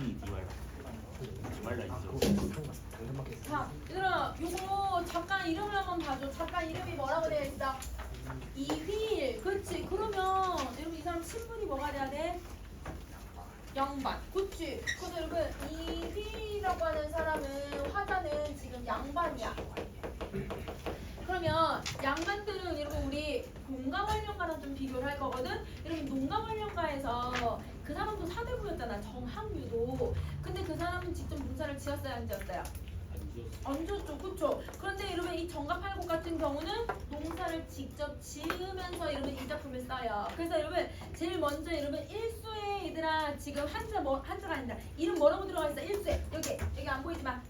D 디말라 있죠. 자, 얘들아, 요거 잠깐 이름을 한번 봐줘. 잠깐 이름이 뭐라고 되어 있어? 이휠. 그렇지. 그러면 여러분 이 사람 신분이 뭐가 돼야 돼? 양반. 그렇지. 그래서 여러분 이휠이라고 하는 사람은 화자는 지금 양반이야. 그러면 양반들은 여러분 우리 농가관련가랑 좀 비교를 할 거거든. 여러분 농가관련가에서 그 사람도 사대부였잖아. 정학류도. 근데 그 사람은 직접 문사를 지었어요, 안 지었어요? 안 지었죠, 그쵸? 그런데 여러분 이 정갑팔곡 같은 경우는 농사를 직접 지으면서 여러분 이 작품을 써요. 그래서 여러분 제일 먼저 여러분 일수에 얘들아 지금 한자가 아니라 이름 뭐라고 들어가 있어? 일수에 여기 안 보이지만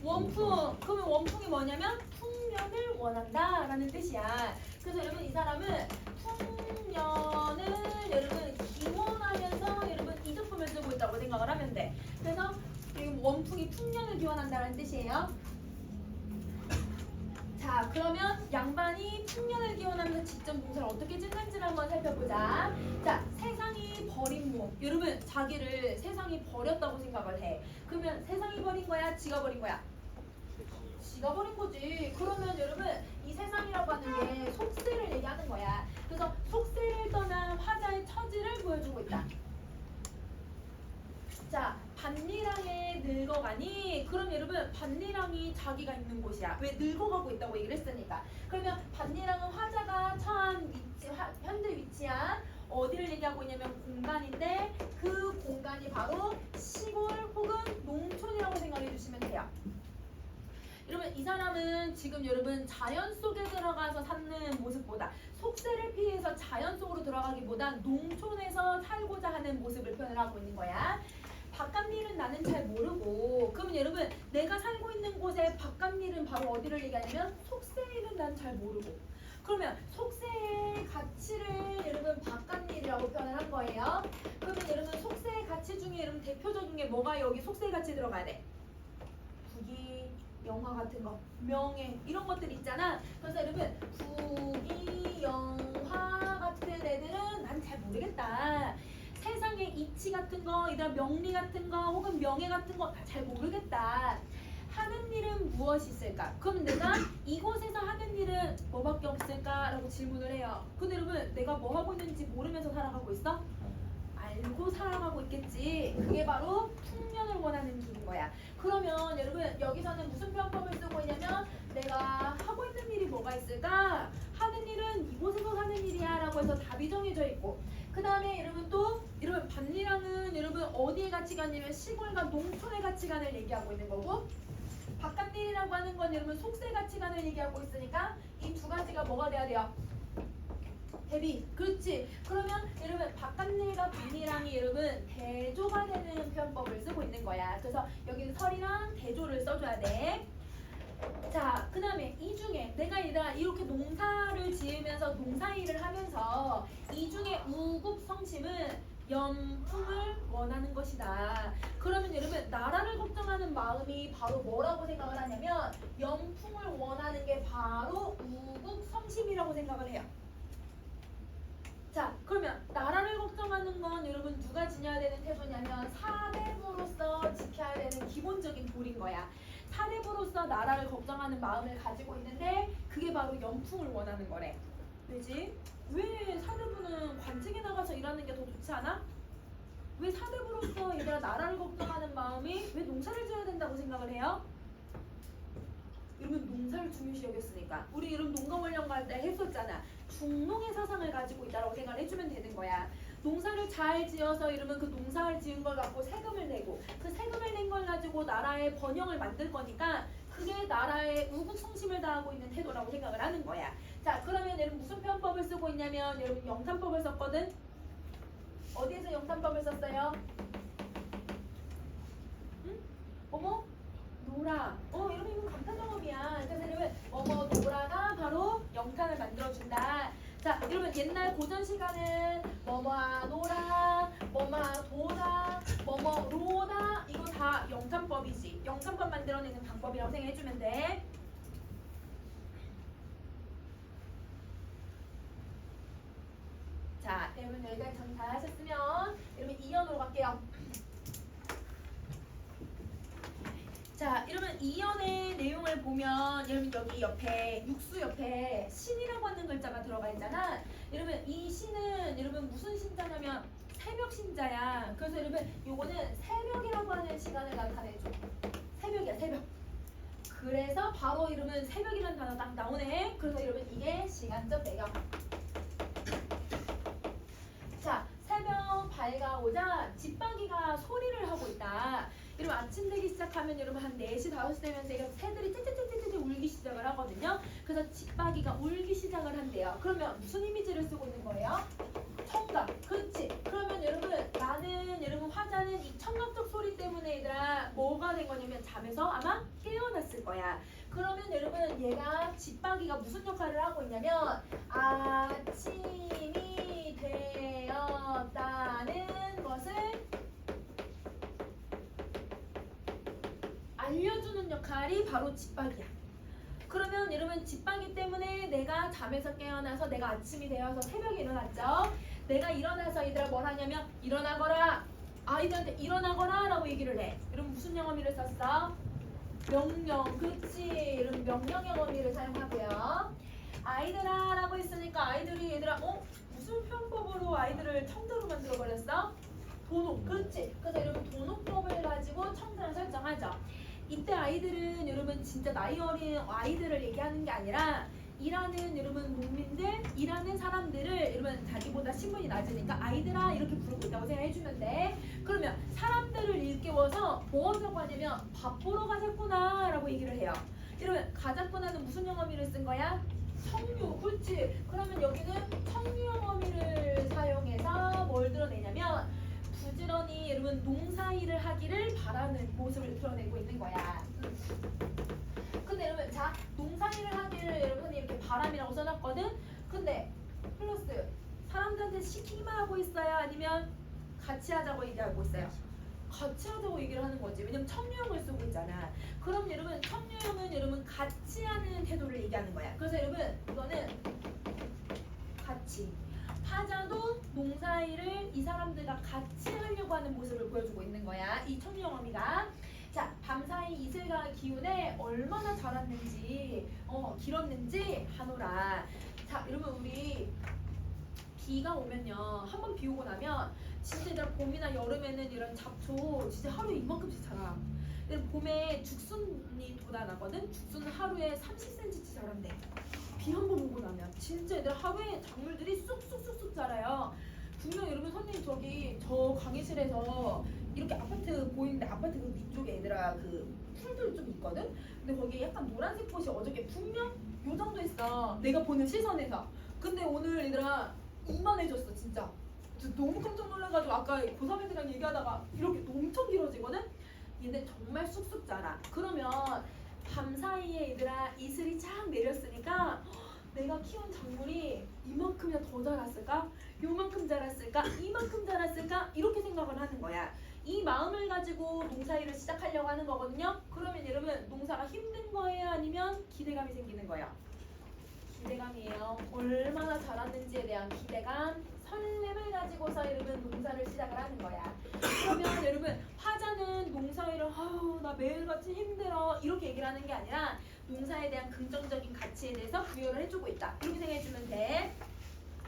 원풍. 그러면 원풍이 뭐냐면 풍년을 원한다 라는 뜻이야. 그래서 여러분 이 사람은 풍년을 여러분 기원하면서 여러분 이 작품을 쓰고 있다고 생각을 하면 돼. 그래서 지금 원풍이 풍년을 기원한다는 뜻이에요. 자, 그러면 양반이 풍년을 기원하면서 직접 농사를 어떻게 짓는지를 한번 살펴보자. 자, 세상이 버린 몸. 여러분 자기를 세상이 버렸다고 생각을 해. 그러면 세상이 버린 거야? 지가 버린 거야? 지가 버린 거지. 그러면 여러분 이 세상이라고 하는 게 속세를 얘기하는 거야. 그래서 속세를 떠난 화자의 처지를 보여주고 있다. 자, 반리랑에 늙어가니. 그럼 여러분 반리랑이 자기가 있는 곳이야. 왜 늙어가고 있다고 얘기를 했으니까. 그러면 반리랑은 화자가 처한 위치, 현재 위치한 어디를 얘기하고 있냐면 공간인데 그 공간이 바로 시골 혹은 농촌이라고 생각해 주시면 돼요. 여러분 이 사람은 지금 여러분 자연 속에 들어가서 사는 모습보다 속세를 피해서 자연 속으로 들어가기보다 농촌에서 살고자 하는 모습을 표현을 하고 있는 거야. 바깥 일은 나는 잘 모르고. 그러면 여러분 내가 살고 있는 곳에 바깥 일은 바로 어디를 얘기하냐면 속세 일은 난 잘 모르고. 그러면 속세의 가치를 여러분 바깥 일이라고 표현을 한 거예요. 그러면 여러분 속세의 가치 중에 여러분 대표적인 게 뭐가 여기 속세의 가치 들어가야 돼? 국위, 영화 같은 거, 명예 이런 것들 있잖아. 그래서 여러분 국위, 영화 같은 애들은 난 잘 모르겠다. 세상의 이치 같은 거, 이런 명리 같은 거, 혹은 명예 같은 거 잘 모르겠다. 하는 일은 무엇이 있을까? 그럼 내가 이곳에서 하는 일은 뭐밖에 없을까? 라고 질문을 해요. 근데 여러분 내가 뭐 하고 있는지 모르면서 살아가고 있어? 알고 살아가고 있겠지. 그게 바로 풍년을 원하는 길인 거야. 그러면 여러분 여기서는 무슨 표현법을 쓰고 있냐면 내가 하고 있는 일이 뭐가 있을까? 하는 일은 이곳에서 사는 일이야 라고 해서 답이 정해져 있고, 그 다음에 여러분 또 여러분 반리랑은 여러분 어디에 가치가 있냐면 시골과 농촌의 가치관을 얘기하고 있는 거고, 바깥 일이라고 하는 건 여러분 속세 가치관을 얘기하고 있으니까 이 두 가지가 뭐가 돼야 돼요? 대비. 그렇지. 그러면 여러분 바깥일과 반리랑이 여러분 대조가 되는 표현법을 쓰고 있는 거야. 그래서 여기는 설이랑 대조를 써줘야 돼. 자, 그 다음에 이 중에 내가 이렇게 농사를 지으면서 농사일을 하면서 이 중에 우국성심은 연풍을 원하는 것이다. 그러면 여러분 나라를 걱정하는 마음이 바로 뭐라고 생각을 하냐면 연풍을 원하는 게 바로 우국성심이라고 생각을 해요. 자, 그러면 나라를 걱정하는 건 여러분 누가 지녀야 되는 태도냐면 사대부로서 지켜야 되는 기본적인 도리인 거야. 사대부로서 나라를 걱정하는 마음을 가지고 있는데 그게 바로 연풍을 원하는 거래. 왜지? 왜 사대부는 관직에 나가서 일하는 게 더 좋지 않아? 왜 사대부로서 얘들아 나라를 걱정하는 마음이 왜 농사를 지어야 된다고 생각을 해요? 여러분 농사를 중요시 여겼으니까. 우리 여러분 농가원령 갈 때 했었잖아. 중농의 사상을 가지고 있다라고 생각을 해주면 되는 거야. 농사를 잘 지어서 이러면 그 농사를 지은 걸 갖고 세금을 내고 그 세금을 낸 걸 가지고 나라의 번영을 만들 거니까 그게 나라의 우국성심을 다하고 있는 태도라고 생각을 하는 거야. 자, 그러면 여러분 무슨 표현법을 쓰고 있냐면 여러분 영탄법을 썼거든. 어디에서 영탄법을 썼어요? 응? 어머? 노라. 여러분 이건 감탄작업이야. 그래서 여러분 노라가 바로 영탄을 만들어준다. 자, 여러분 옛날 고전 시간은 뭐뭐아 노라, 뭐뭐아 도라, 뭐뭐 로다 이거 다 영탄법이지. 영탄법 만들어내는 방법이라고 생각해주면 돼. 자, 여러분 여기까지 정리 잘 하셨으면 여러분 2연으로 갈게요. 자, 여러분 이연의 내용을 보면 여러분 여기 옆에 육수 옆에 신이라고 하는 글자가 들어가 있잖아. 여러분 이 신은 여러분 무슨 신자냐면 새벽 신자야. 그래서 여러분 요거는 새벽이라고 하는 시간을 나타내줘. 새벽이야, 새벽. 그래서 바로 이러면 새벽이라는 단어 딱 나오네. 그래서 여러분 이게 시간적 배경. 자, 새벽 밝아오자 집박이가 소리를 하고 있다. 여러분 아침 되기 시작하면 여러분 한 4시, 5시 되면서 이렇게 새들이 띠띠띠띠띠 울기 시작을 하거든요. 그래서 집박이가 울기 시작을 한대요. 그러면 무슨 이미지를 쓰고 있는 거예요? 청각. 그렇지. 그러면 여러분 나는 여러분 화자는 이 청각적 소리 때문에 얘들아 뭐가 된 거냐면 잠에서 아마 깨어났을 거야. 그러면 여러분 얘가 집박이가 무슨 역할을 하고 있냐면 아침이 되었다는 것을 알려주는 역할이 바로 집박이야. 그러면 여러분 집박이 때문에 내가 잠에서 깨어나서 내가 아침이 되어서 새벽에 일어났죠. 내가 일어나서 얘들아 뭘 하냐면 일어나거라. 아이들한테 일어나거라 라고 얘기를 해. 여러분 무슨 영어미를 썼어? 명령. 그렇지. 여러분 명령 영어미를 사용하고요. 아이들아 라고 했으니까 아이들이 얘들아 무슨 표현법으로 아이들을 청자로 만들어버렸어? 도녹. 그렇지. 그래서 여러분 도녹법을 가지고 청자를 설정하죠. 이때 아이들은 여러분 진짜 나이 어린 아이들을 얘기하는 게 아니라 일하는 여러분 농민들, 일하는 사람들을 여러분 자기보다 신분이 낮으니까 아이들아 이렇게 부르고 있다고 생각해주면 돼. 그러면 사람들을 일깨워서 뭐 하자고 하냐면 밥 보러 가자꾸나 라고 얘기를 해요. 여러분 가자꾸나는 무슨 영어미를 쓴 거야? 청유. 그렇지. 그러면 여기는 청유 영어미를 사용해서 뭘 드러내냐면 부지런히 여러분 농사일을 하기를 바라는 모습을 드러내고 있는 거야. 근데 여러분 자 농사일을 하기를 여러분이 이렇게 바람이라고 써놨거든. 근데 플러스 사람들한테 시키기만 하고 있어요? 아니면 같이 하자고 얘기하고 있어요? 같이 하자고 얘기를 하는 거지. 왜냐면 청유형을 쓰고 있잖아. 그럼 여러분 청유형은 여러분 같이 하는 태도를 얘기하는 거야. 그래서 여러분 이거는 같이. 화자도 농사일을 이 사람들과 같이 하려고 하는 모습을 보여주고 있는 거야. 이 청유형 어미가. 자, 밤사이 이슬과 기운에 얼마나 자랐는지, 길었는지 하노라. 자, 여러분 우리 비가 오면요, 한번 비 오고 나면 진짜 얘들아 봄이나 여름에는 이런 잡초 진짜 하루에 이만큼씩 자라. 봄에 죽순이 돋아나거든. 죽순은 하루에 30cm씩 자란대. 비 한 번 오고 나면 진짜 얘들 하루에 작물들이 쑥쑥쑥쑥 자라요. 분명 여러분 선생님 저기 저 강의실에서 이렇게 아파트 보이는데 아파트 그 위쪽에 얘들아 그 풀들 좀 있거든. 근데 거기에 약간 노란색 꽃이 어저께 분명 요 정도 있어. 내가 보는 시선에서. 근데 오늘 얘들아 이만해졌어 진짜. 너무 깜짝 놀라가지고 아까 고3 애들이랑 얘기하다가 이렇게 엄청 길어지거든. 얘네 정말 쑥쑥 자라. 그러면 밤사이에 얘들아 이슬이 쫙 내렸으니까 내가 키운 작물이 이만큼이나 더 자랐을까? 요만큼 자랐을까? 이만큼 자랐을까? 이렇게 생각을 하는 거야. 이 마음을 가지고 농사일을 시작하려고 하는 거거든요. 그러면 여러분 농사가 힘든 거예요? 아니면 기대감이 생기는 거예요? 기대감이에요. 얼마나 자랐는지에 대한 기대감, 설렘을 가지고서 여러분 농사를 시작을 하는 거야. 그러면 여러분 화자는 농사일을 아유 나 매일같이 힘들어 이렇게 얘기를 하는 게 아니라 농사에 대한 긍정적인 가치에 대해서 부여를 해주고 있다. 이렇게 생각해주면 돼.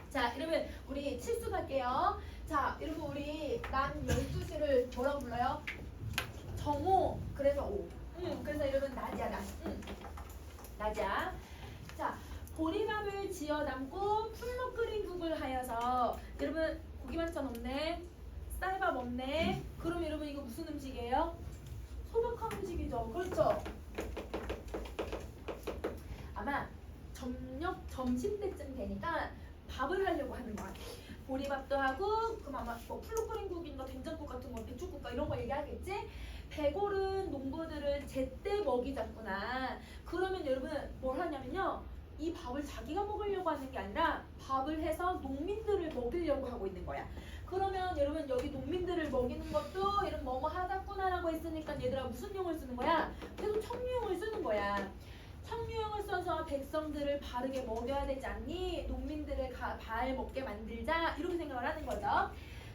자 여러분 우리 칠수 갈게요. 자 여러분 우리 난 12시를 뭐라고 불러요? 정오. 그래서 오. 그래서 여러분 낮이야 낮. 낮이야. 자 보리밥을 지어 담고 풀로 끓인 국을 하여서 여러분 고기 반찬 없네. 쌀밥 없네. 그럼 여러분 이거 무슨 음식이에요? 소박한 음식이죠. 그렇죠? 아마 점심 때쯤 되니까 밥을 하려고 하는 것 같아. 보리밥도 하고 그럼 아마 뭐 풀로 끓인 국인가 된장국 같은 거 배추국가 이런 거 얘기하겠지? 배고른 농부들을 제때 먹이자꾸나. 그러면 여러분 뭘 하냐면요. 이 밥을 자기가 먹으려고 하는 게 아니라 밥을 해서 농민들을 먹이려고 하고 있는 거야. 그러면 여러분 여기 농민들을 먹이는 것도 이런 뭐뭐 하자꾸나라고 했으니까 얘들아 무슨 용을 쓰는 거야? 계속 청유용을 쓰는 거야. 청유용을 써서 백성들을 바르게 먹여야 되지 않니? 농민들을 잘 먹게 만들자 이렇게 생각을 하는 거죠.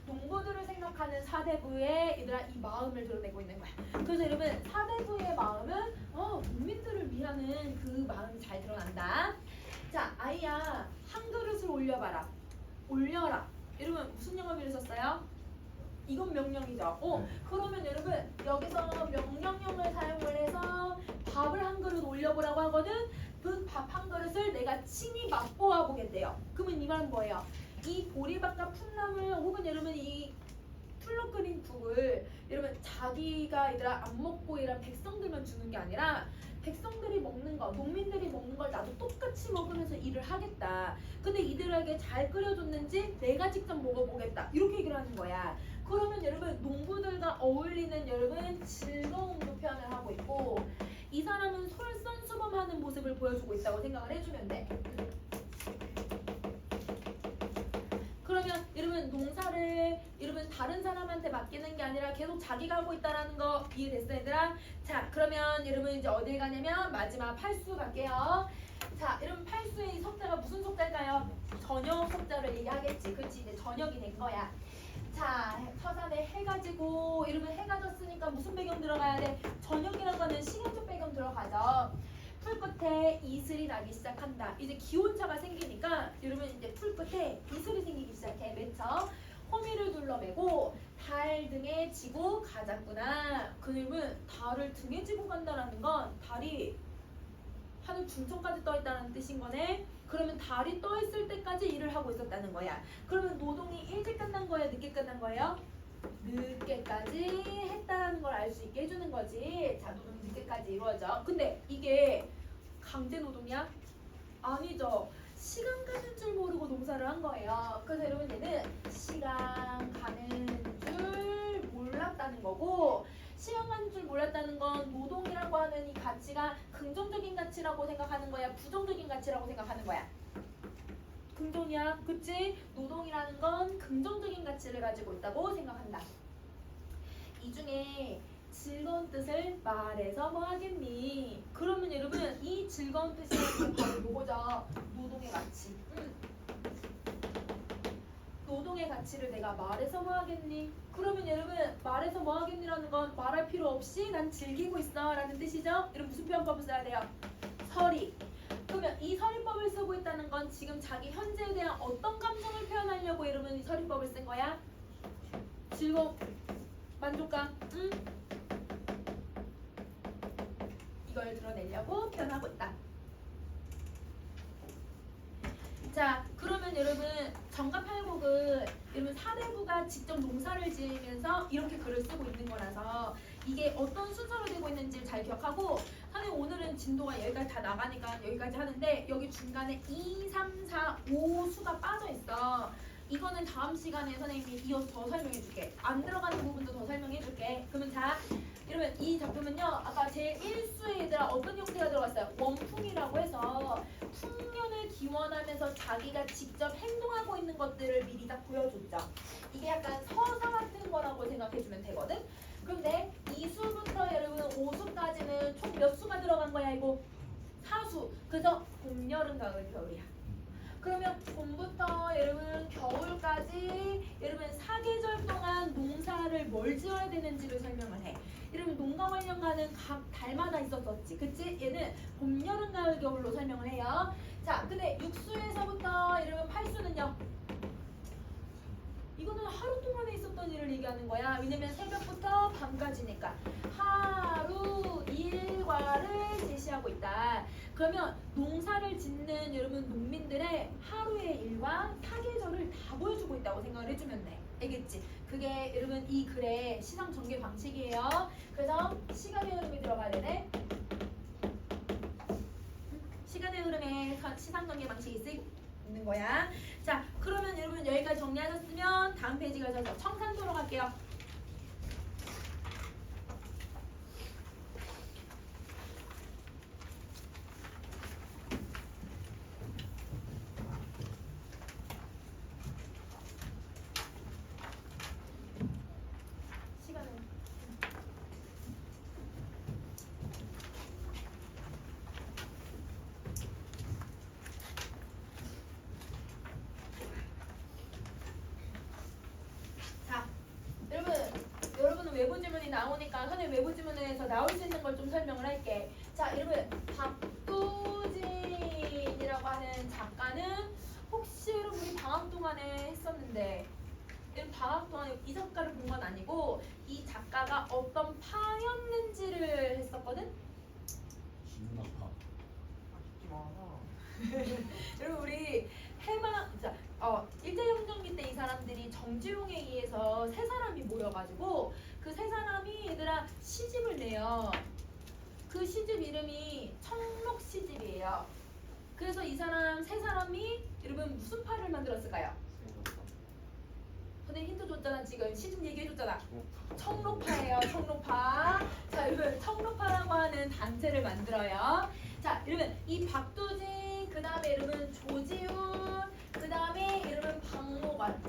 농부들을 생각하는 사대부의 얘들아 이 마음을 드러내고 있는 거야. 그래서 여러분 사대부의 마음은 농민들을 위하는 그 마음이 잘 드러난다. 자, 아이야 한 그릇을 올려봐라. 올려라. 여러분 무슨 영어를 썼어요? 이건 명령이죠. 그러면 여러분 여기서 명령형을 사용을 해서 밥을 한 그릇 올려보라고 하거든. 그 밥 한 그릇을 내가 친히 맛보아 보겠대요. 그러면 이 말은 뭐예요? 이 보리밥과 풋나물 혹은 여러분 이 풀로 끓인 국을 여러분 자기가 얘들아 안 먹고 이런 백성들만 주는 게 아니라 백성들이 먹는 거, 농민들이 먹는 걸 나도 똑같이 먹으면서 일을 하겠다. 근데 이들에게 잘 끓여줬는지 내가 직접 먹어보겠다. 이렇게 얘기를 하는 거야. 그러면 여러분 농부들과 어울리는 여러분 즐거움도 표현을 하고 있고 이 사람은 솔선수범하는 모습을 보여주고 있다고 생각을 해주면 돼. 그러면 여러분 농사를 여러분 다른 사람한테 맡기는 게 아니라 계속 자기가 하고 있다라는 거 이해됐어 얘들아? 자 그러면 여러분 이제 어딜 가냐면 마지막 팔수 갈게요. 자 여러분 팔수의 이 석자가 무슨 석자일까요? 저녁 석자를 얘기하겠지. 그렇지 이제 저녁이 된 거야. 자 서산에 해가 지고 여러분 해가 졌으니까 무슨 배경 들어가야 돼? 저녁이라고 하는 시간적 배경 들어가죠. 풀끝에 이슬이 나기 시작한다. 이제 기온차가 생기니까 여러분 이제 풀끝에 이슬이 생기기 시작해. 맨처 호미를 둘러매고 달 등에 지고 가자꾸나. 그님은 달을 등에 지고 간다라는 건 달이 하늘 중천까지 떠 있다는 뜻인 거네. 그러면 달이 떠 있을 때까지 일을 하고 있었다는 거야. 그러면 노동이 일찍 끝난 거예요? 늦게 끝난 거예요? 늦게까지 했다는 걸 알 수 있게 해주는 거지. 자, 노동 늦게까지 이루어져. 근데 이게 강제 노동이야? 아니죠. 시간 가는 줄 모르고 농사를 한 거예요. 그래서 여러분 얘는 시간 가는 줄 몰랐다는 거고 시간 가는 줄 몰랐다는 건 노동이라고 하는 이 가치가 긍정적인 가치라고 생각하는 거야? 부정적인 가치라고 생각하는 거야? 긍정이야. 그치? 노동이라는 건 긍정적인 가치를 가지고 있다고 생각한다. 이 중에 즐거운 뜻을 말해서 뭐 하겠니? 그러면 여러분 이 즐거운 뜻이 바로 뭐죠? 노동의 가치. 노동의 가치를 내가 말해서 뭐 하겠니? 그러면 여러분 말해서 뭐 하겠니라는 건 말할 필요 없이 난 즐기고 있어 라는 뜻이죠? 여러분 무슨 표현법을 써야 돼요? 서리. 그러면 이 서리법을 쓰고 있다는 건 지금 자기 현재에 대한 어떤 감정을 표현하려고 여러분 이 서리법을 쓴 거야? 즐거움, 만족감, 이걸 드러내려고 표현하고 있다. 자, 그러면 여러분 정갑팔곡은 여러분 사대부가 직접 농사를 지으면서 이렇게 글을 쓰고 있는 거라서 이게 어떤 순서로 되고 있는지를 잘 기억하고 선생님 오늘은 진도가 여기까지 다 나가니까 여기까지 하는데 여기 중간에 2, 3, 4, 5 수가 빠져 있어. 이거는 다음 시간에 선생님이 이어서 더 설명해 줄게. 안 들어가는 부분도 더 설명해 줄게. 그러면 자, 여러분 이 작품은요 아까 제 1수에 얘들아 어떤 형태가 들어갔어요? 원풍이라고 해서 풍년을 기원하면서 자기가 직접 행동하고 있는 것들을 미리 딱 보여줬죠. 이게 약간 서사 같은 거라고 생각해주면 되거든. 그런데 2수부터 여러분 5수까지는 총 몇 수가 들어간 거야 이거? 4수. 그래서 봄, 여름, 가을, 겨울이야. 그러면 봄부터 여러분 겨울까지 여러분 4계절 동안 농사를 뭘 지어야 되는지를 설명을 해. 여러분 농가 관련가는 각 달마다 있었었지. 그치? 얘는 봄, 여름, 가을, 겨울로 설명을 해요. 자, 근데 6수에서부터 여러분 8수는요. 이거는 하루 동안에 있었던 일을 얘기하는 거야. 왜냐면 새벽부터 밤까지니까 하루 일과를 제시하고 있다. 그러면 농사를 짓는 여러분 농민들의 하루의 일과 사계절을 다 보여주고 있다고 생각을 해주면 돼. 알겠지? 그게 여러분 이 글의 시상 전개 방식이에요. 그래서 시간의 흐름이 들어가야 되네. 시간의 흐름에 시상 전개 방식이 있는 거야. 자, 그러면 여러분 여기까지 정리하셨으면 다음 페이지 가셔서 청산도로 갈게요. 외부 지문이 나오니까 선생님 외부 지문에서 나올 수 있는 걸 좀 설명을 할게. 자, 여러분 박두진이라고 하는 작가는 혹시 여러분이 방학 동안에 했었는데 여러분 방학 동안에 이 작가를 본 건 아니고 이 작가가 어떤 파였는지를 했었거든? 진나파. 여러분 우리 일제강점기 때 이 사람들이 정지용에 의해서 세 사람이 모여가지고 그 세 사람이 얘들아 시집을 내요. 그 시집 이름이 청록 시집이에요. 그래서 이 사람 세 사람이 여러분 무슨 파를 만들었을까요? 선생님 힌트 줬잖아. 지금 시집 얘기해줬잖아. 청록파예요. 청록파. 자, 여러분 청록파라고 하는 단체를 만들어요. 자, 여러분 이 박두진, 그 다음에 여러분 조지훈, 그 다음에 여러분 박모관.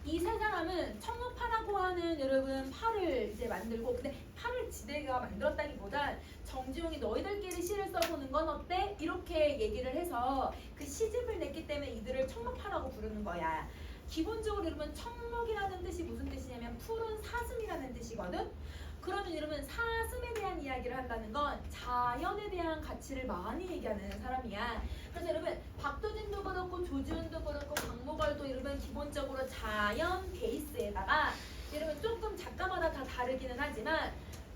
이 세 사람은 청록파라고 하는 여러분 파를 이제 만들고, 근데 파를 지대가 만들었다기보단 정지용이 너희들끼리 시를 써보는 건 어때? 이렇게 얘기를 해서 그 시집을 냈기 때문에 이들을 청록파라고 부르는 거야. 기본적으로 여러분 청록이라는 뜻이 무슨 뜻이냐면 푸른 사슴이라는 뜻이거든. 그러면 여러분 사슴에 대한 이야기를 한다는 건 자연에 대한 가치를 많이 얘기하는 사람이야. 그래서 여러분 박두진도 그렇고 조지훈도 그렇고 박모걸도 여러분 기본적으로 자연 베이스에다가 여러분 조금 작가마다 다 다르기는 하지만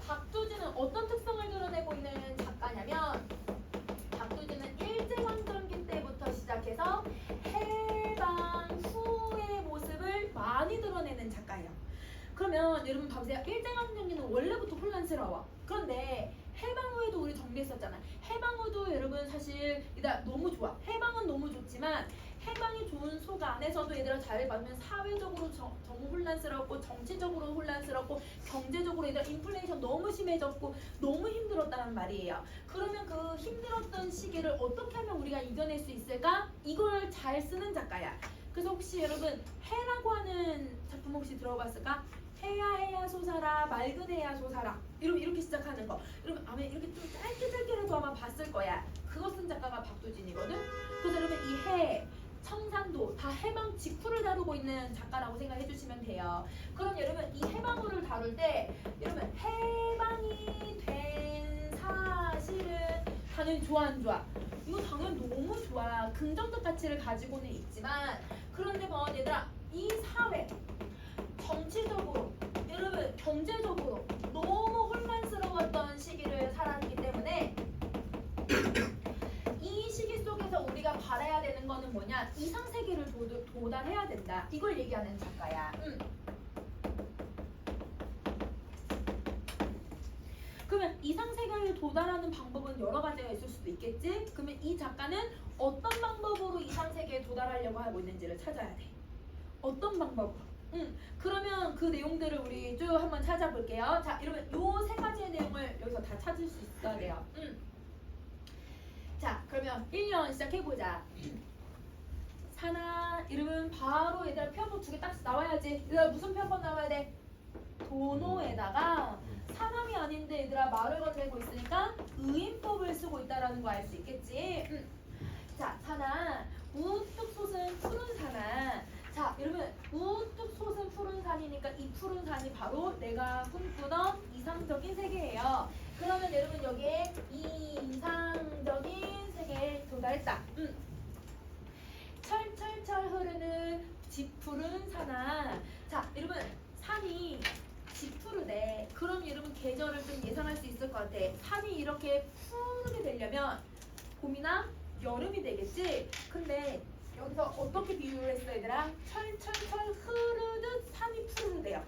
박두진은 어떤 특성을 드러내고 있는 작가냐면 박두진은 일제강점기 때부터 시작해서 해방 후의 모습을 많이 드러내는 작가예요. 그러면 여러분 봐보세요. 일제강점기는 원래부터 혼란스러워. 그런데 해방 후에도 우리 정리했었잖아. 해방 후도 여러분 사실 얘들아 너무 좋아. 해방은 너무 좋지만 해방이 좋은 속 안에서도 얘들아 잘 봐면 사회적으로 너무 혼란스럽고 정치적으로 혼란스럽고 경제적으로 얘들아 인플레이션 너무 심해졌고 너무 힘들었다는 말이에요. 그러면 그 힘들었던 시기를 어떻게 하면 우리가 이겨낼 수 있을까? 이걸 잘 쓰는 작가야. 그래서 혹시 여러분 해라고 하는 작품 혹시 들어봤을까? 해야 솟아라 맑은 해야 솟아라 이렇게 시작하는 거 여러분 아마 이렇게 좀 짧게라도 아마 봤을 거야. 그거 쓴 작가가 박두진이거든. 그래서 여러분 이 해, 청산도 다 해방 직후를 다루고 있는 작가라고 생각해 주시면 돼요. 그럼 여러분 이 해방호를 다룰 때 여러분 해방이 된 사실은 당연히 좋아 안 좋아? 이거 당연히 너무 좋아. 긍정적 가치를 가지고는 있지만 그런데 뭐 얘들아 이 사회 정치적으로 여러분 경제적으로 너무 혼란스러웠던 시기를 살았기 때문에 이 시기 속에서 우리가 바라야 되는 거는 뭐냐? 이상세계를 도달해야 된다. 이걸 얘기하는 작가야. 그러면 이상세계를 도달하는 방법은 여러 가지가 있을 수도 있겠지? 그러면 이 작가는 어떤 방법으로 이상세계에 도달하려고 하고 있는지를 찾아야 돼. 어떤 방법으로? 그러면 그 내용들을 우리 쭉 한번 찾아볼게요. 자, 여러분 요 세 가지의 내용을 여기서 다 찾을 수 있어야 돼요. 자, 그러면 1년 시작해보자. 사나, 여러분 바로 얘들아 표현법 2개 딱 나와야지. 얘들아 무슨 표현법 나와야 돼? 도노에다가 사람이 아닌데 얘들아 말을 건네고 있으니까 의인법을 쓰고 있다라는 거 알 수 있겠지? 자, 사나, 우뚝 솟은 푸른 사나. 자, 여러분 우뚝 솟은 푸른 산이니까 이 푸른 산이 바로 내가 꿈꾸던 이상적인 세계예요. 그러면 여러분 여기에 이상적인 세계에 도달했다. 철철철 흐르는 짙푸른 산아. 자, 여러분 산이 짙푸르대. 그럼 여러분 계절을 좀 예상할 수 있을 것 같아. 산이 이렇게 푸르게 되려면 봄이나 여름이 되겠지? 근데 여기서 어떻게 비유를 했어 얘들아? 철철철 흐르듯 산이 푸르대요.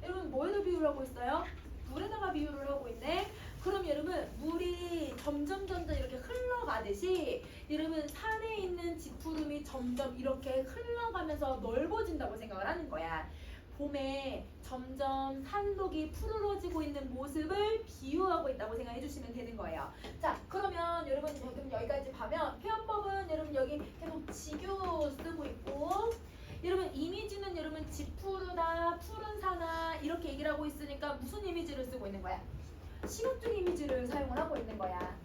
여러분 뭐에다 비유를 하고 있어요? 물에다가 비유를 하고 있네. 그럼 여러분 물이 점점 이렇게 흘러가듯이 여러분 산에 있는 지푸름이 점점 이렇게 흘러가면서 넓어진다고 생각을 하는 거야. 봄에 점점 산록이 푸르러지고 있는 모습을 비유하고 있다고 생각해 주시면 되는 거예요. 자, 그러면 여러분 지금 여기까지 봐면 표현법은 여러분 여기 계속 지규 쓰고 있고 여러분 이미지는 여러분 지푸르다, 푸른 산아 이렇게 얘기를 하고 있으니까 무슨 이미지를 쓰고 있는 거야? 시각적 이미지를 사용을 하고 있는 거야.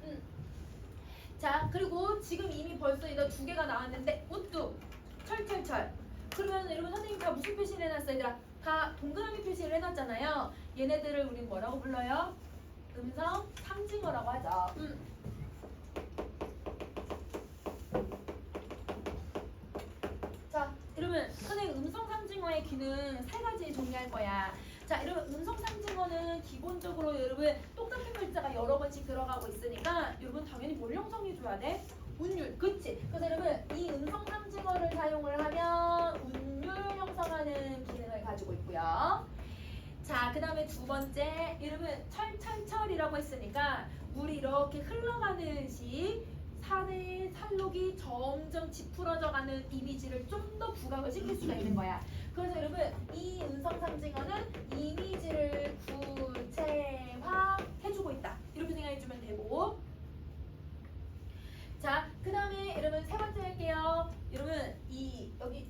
자, 그리고 지금 이미 벌써 이거 2개가 나왔는데 우뚝, 철철철 그러면 여러분 선생님 다 무슨 표시를 해놨어요? 얘들아 다 동그라미 표시를 해놨잖아요. 얘네들을 우린 뭐라고 불러요? 음성 상징어라고 하죠. 자, 여러분 선생님 음성 상징어의 기능 세 가지 정리할 거야. 자, 여러분 음성 상징어는 기본적으로 여러분 똑같은 글자가 여러 번씩 들어가고 있으니까 여러분 당연히 뭘 형성해줘야 돼? 운율, 그치? 그래서 여러분 이 음성 상징어를 사용을 하면 운율 형성하는 기능을 가지고 있고요. 자, 그 다음에 두 번째 여러분 철철철이라고 했으니까 물이 이렇게 흘러가듯이 산의 산록이 점점 짙어져가는 이미지를 좀 더 부각을 시킬 수가 있는 거야. 그래서 여러분 이 음성 상징어는 이미지를 구체화해주고 있다. 이렇게 생각해주면 되고. 자, 그 다음에 여러분 세 번째 할게요. 여러분 이 여기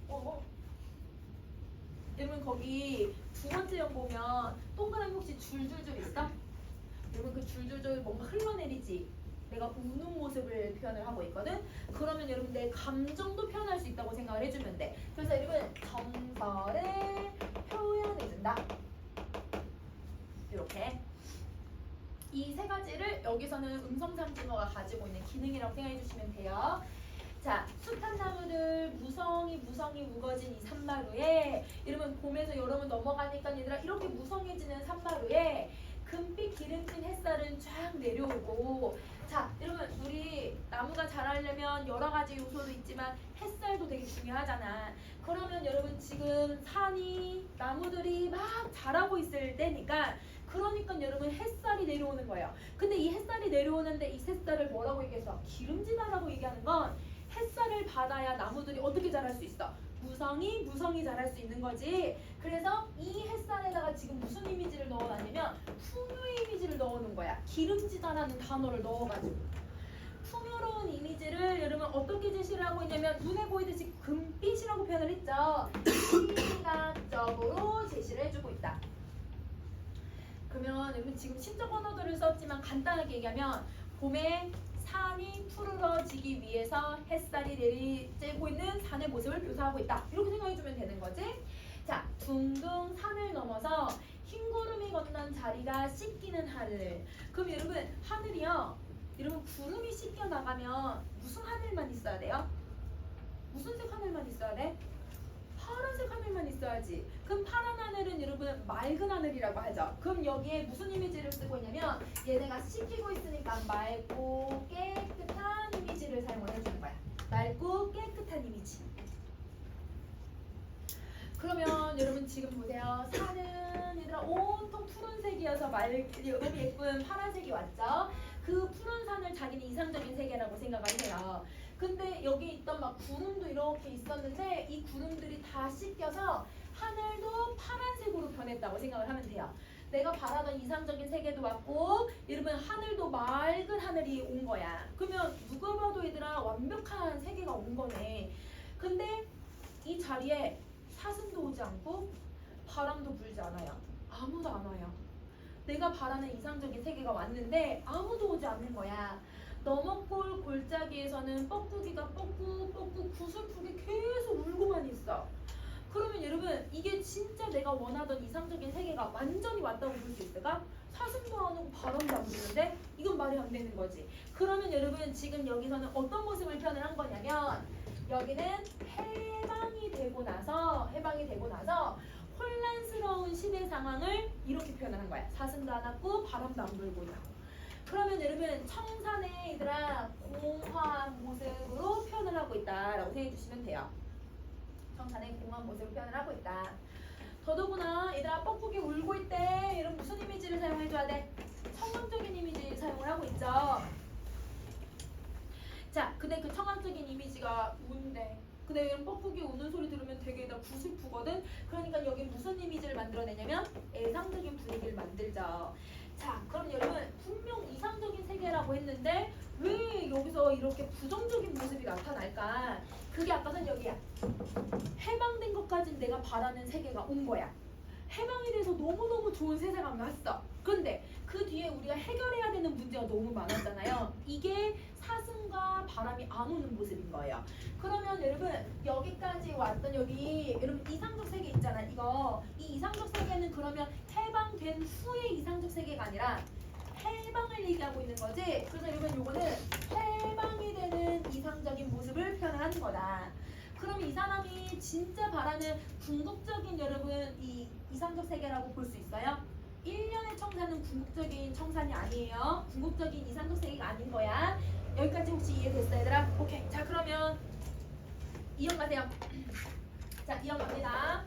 여러분 거기 두 번째 형 보면 동그라미 혹시 줄줄줄 있어? 여러분 그 줄줄줄 뭔가 흘러내리지? 내가 우는 모습을 표현을 하고 있거든? 그러면 여러분 내 감정도 표현할 수 있다고 생각을 해주면 돼. 그래서 여러분 정서를 표현해준다. 이렇게 이 세 가지를 여기서는 음성상징어가 가지고 있는 기능이라고 생각해 주시면 돼요. 자, 숱한 나무들 무성이 우거진 이 산마루에 여러분 봄에서 여름을 넘어가니까 얘들아 이렇게 무성해지는 산마루에 금빛 기름진 햇살은 쫙 내려오고. 자, 여러분 우리 나무가 자라려면 여러 가지 요소도 있지만 햇살도 되게 중요하잖아. 그러면 여러분 지금 산이 나무들이 막 자라고 있을 때니까 그러니까 여러분 햇살이 내려오는 거예요. 근데 이 햇살이 내려오는데 이 햇살을 뭐라고 얘기했어? 기름지다라고 얘기하는 건 햇살을 받아야 나무들이 어떻게 자랄 수 있어? 무성이 자랄 수 있는 거지. 그래서 이 햇살에다가 지금 무슨 이미지를 넣어놨냐면 풍요의 이미지를 넣어놓은 거야. 기름지다라는 단어를 넣어가지고 풍요로운 이미지를 여러분 어떻게 제시를 하고 있냐면 눈에 보이듯이 금빛이라고 표현을 했죠. 시각적으로 제시를 해주고 있다. 그러면 여러분 지금 신적 언어들을 썼지만 간단하게 얘기하면 봄에 산이 푸르러지기 위해서 햇살이 내리쬐고 있는 산의 모습을 묘사하고 있다. 이렇게 생각해주면 되는 거지. 자, 둥둥 산을 넘어서 흰 구름이 건넌 자리가 씻기는 하늘. 그럼 여러분 하늘이요. 여러분 구름이 씻겨 나가면 무슨 하늘만 있어야 돼요? 무슨 색 하늘만 있어야 돼? 파란색 하늘만 있어야지. 그럼 파란 하늘은 여러분 맑은 하늘이라고 하죠. 그럼 여기에 무슨 이미지를 쓰고 있냐면 얘네가 씻기고 있으니까 맑고 깨끗한 이미지를 사용을 해주는 거야. 맑고 깨끗한 이미지. 그러면 여러분 지금 보세요. 산은 얘들아 온통 푸른색이어서 너무 예쁜 파란색이 왔죠. 그 푸른 산을 자기는 이상적인 세계라고 생각을 해요. 근데 여기 있던 막 구름도 이렇게 있었는데 이 구름들이 다 씻겨서 하늘도 파란색으로 변했다고 생각을 하면 돼요. 내가 바라던 이상적인 세계도 왔고 여러분 하늘도 맑은 하늘이 온 거야. 그러면 누가 봐도 얘들아 완벽한 세계가 온 거네. 근데 이 자리에 사슴도 오지 않고 바람도 불지 않아요. 아무도 안 와요. 내가 바라는 이상적인 세계가 왔는데 아무도 오지 않는 거야. 너머골 골짜기에서는 뻐꾸기가 뻐꾸 구슬프게 계속 울고만 있어. 그러면 여러분 이게 진짜 내가 원하던 이상적인 세계가 완전히 왔다고 볼 수 있을까? 사슴도 안 오고 바람도 안 부는데 이건 말이 안 되는 거지. 그러면 여러분 지금 여기서는 어떤 모습을 표현을 한 거냐면 여기는 해방이 되고 나서 혼란스러운 시대 상황을 이렇게 표현하는 거야. 사슴도 안 왔고 바람도 안 불고 있다고. 그러면 여러분 청산의 얘들아 공허한 모습으로 표현을 하고 있다라고 생각해 주시면 돼요. 청산의 공허한 모습을 표현을 하고 있다. 더더구나 얘들아 뻐꾸기 울고 있대. 이런 무슨 이미지를 사용해 줘야 돼? 청각적인 이미지 사용을 하고 있죠. 자, 근데 그 청각적인 이미지가 운대. 근데 이런 뻐꾸기 우는 소리 들으면 되게 다 구슬프거든. 그러니까 여기 무슨 이미지를 만들어내냐면 애상적인 분위기를 만들죠. 자, 그럼 여러분 분명 이상적인 세계라고 했는데 왜 여기서 이렇게 부정적인 모습이 나타날까? 그게 아까는 여기야. 해방된 것까진 내가 바라는 세계가 온 거야. 해방이 돼서 너무너무 좋은 세상이 왔어. 근데 그 뒤에 우리가 해결해야 되는 문제가 너무 많았잖아요. 이게 사슴과 바람이 안 오는 모습인 거예요. 그러면 여러분 여기까지 왔던 여기 여러분 이상적 세계 있잖아. 이 이상적 세계는 그러면 해방된 후의 이상적 세계가 아니라 해방을 얘기하고 있는 거지. 그래서 여러분 요거는 해방이 되는 이상적인 모습을 표현하는 거다. 그럼 이 사람이 진짜 바라는 궁극적인 여러분 이 이상적 세계라고 볼 수 있어요? 1년의 청산은 궁극적인 청산이 아니에요. 궁극적인 이상적 세계가 아닌 거야. 여기까지 혹시 이해됐어 얘들아? 오케이. 자 그러면 이형 가세요. 자 이형 갑니다.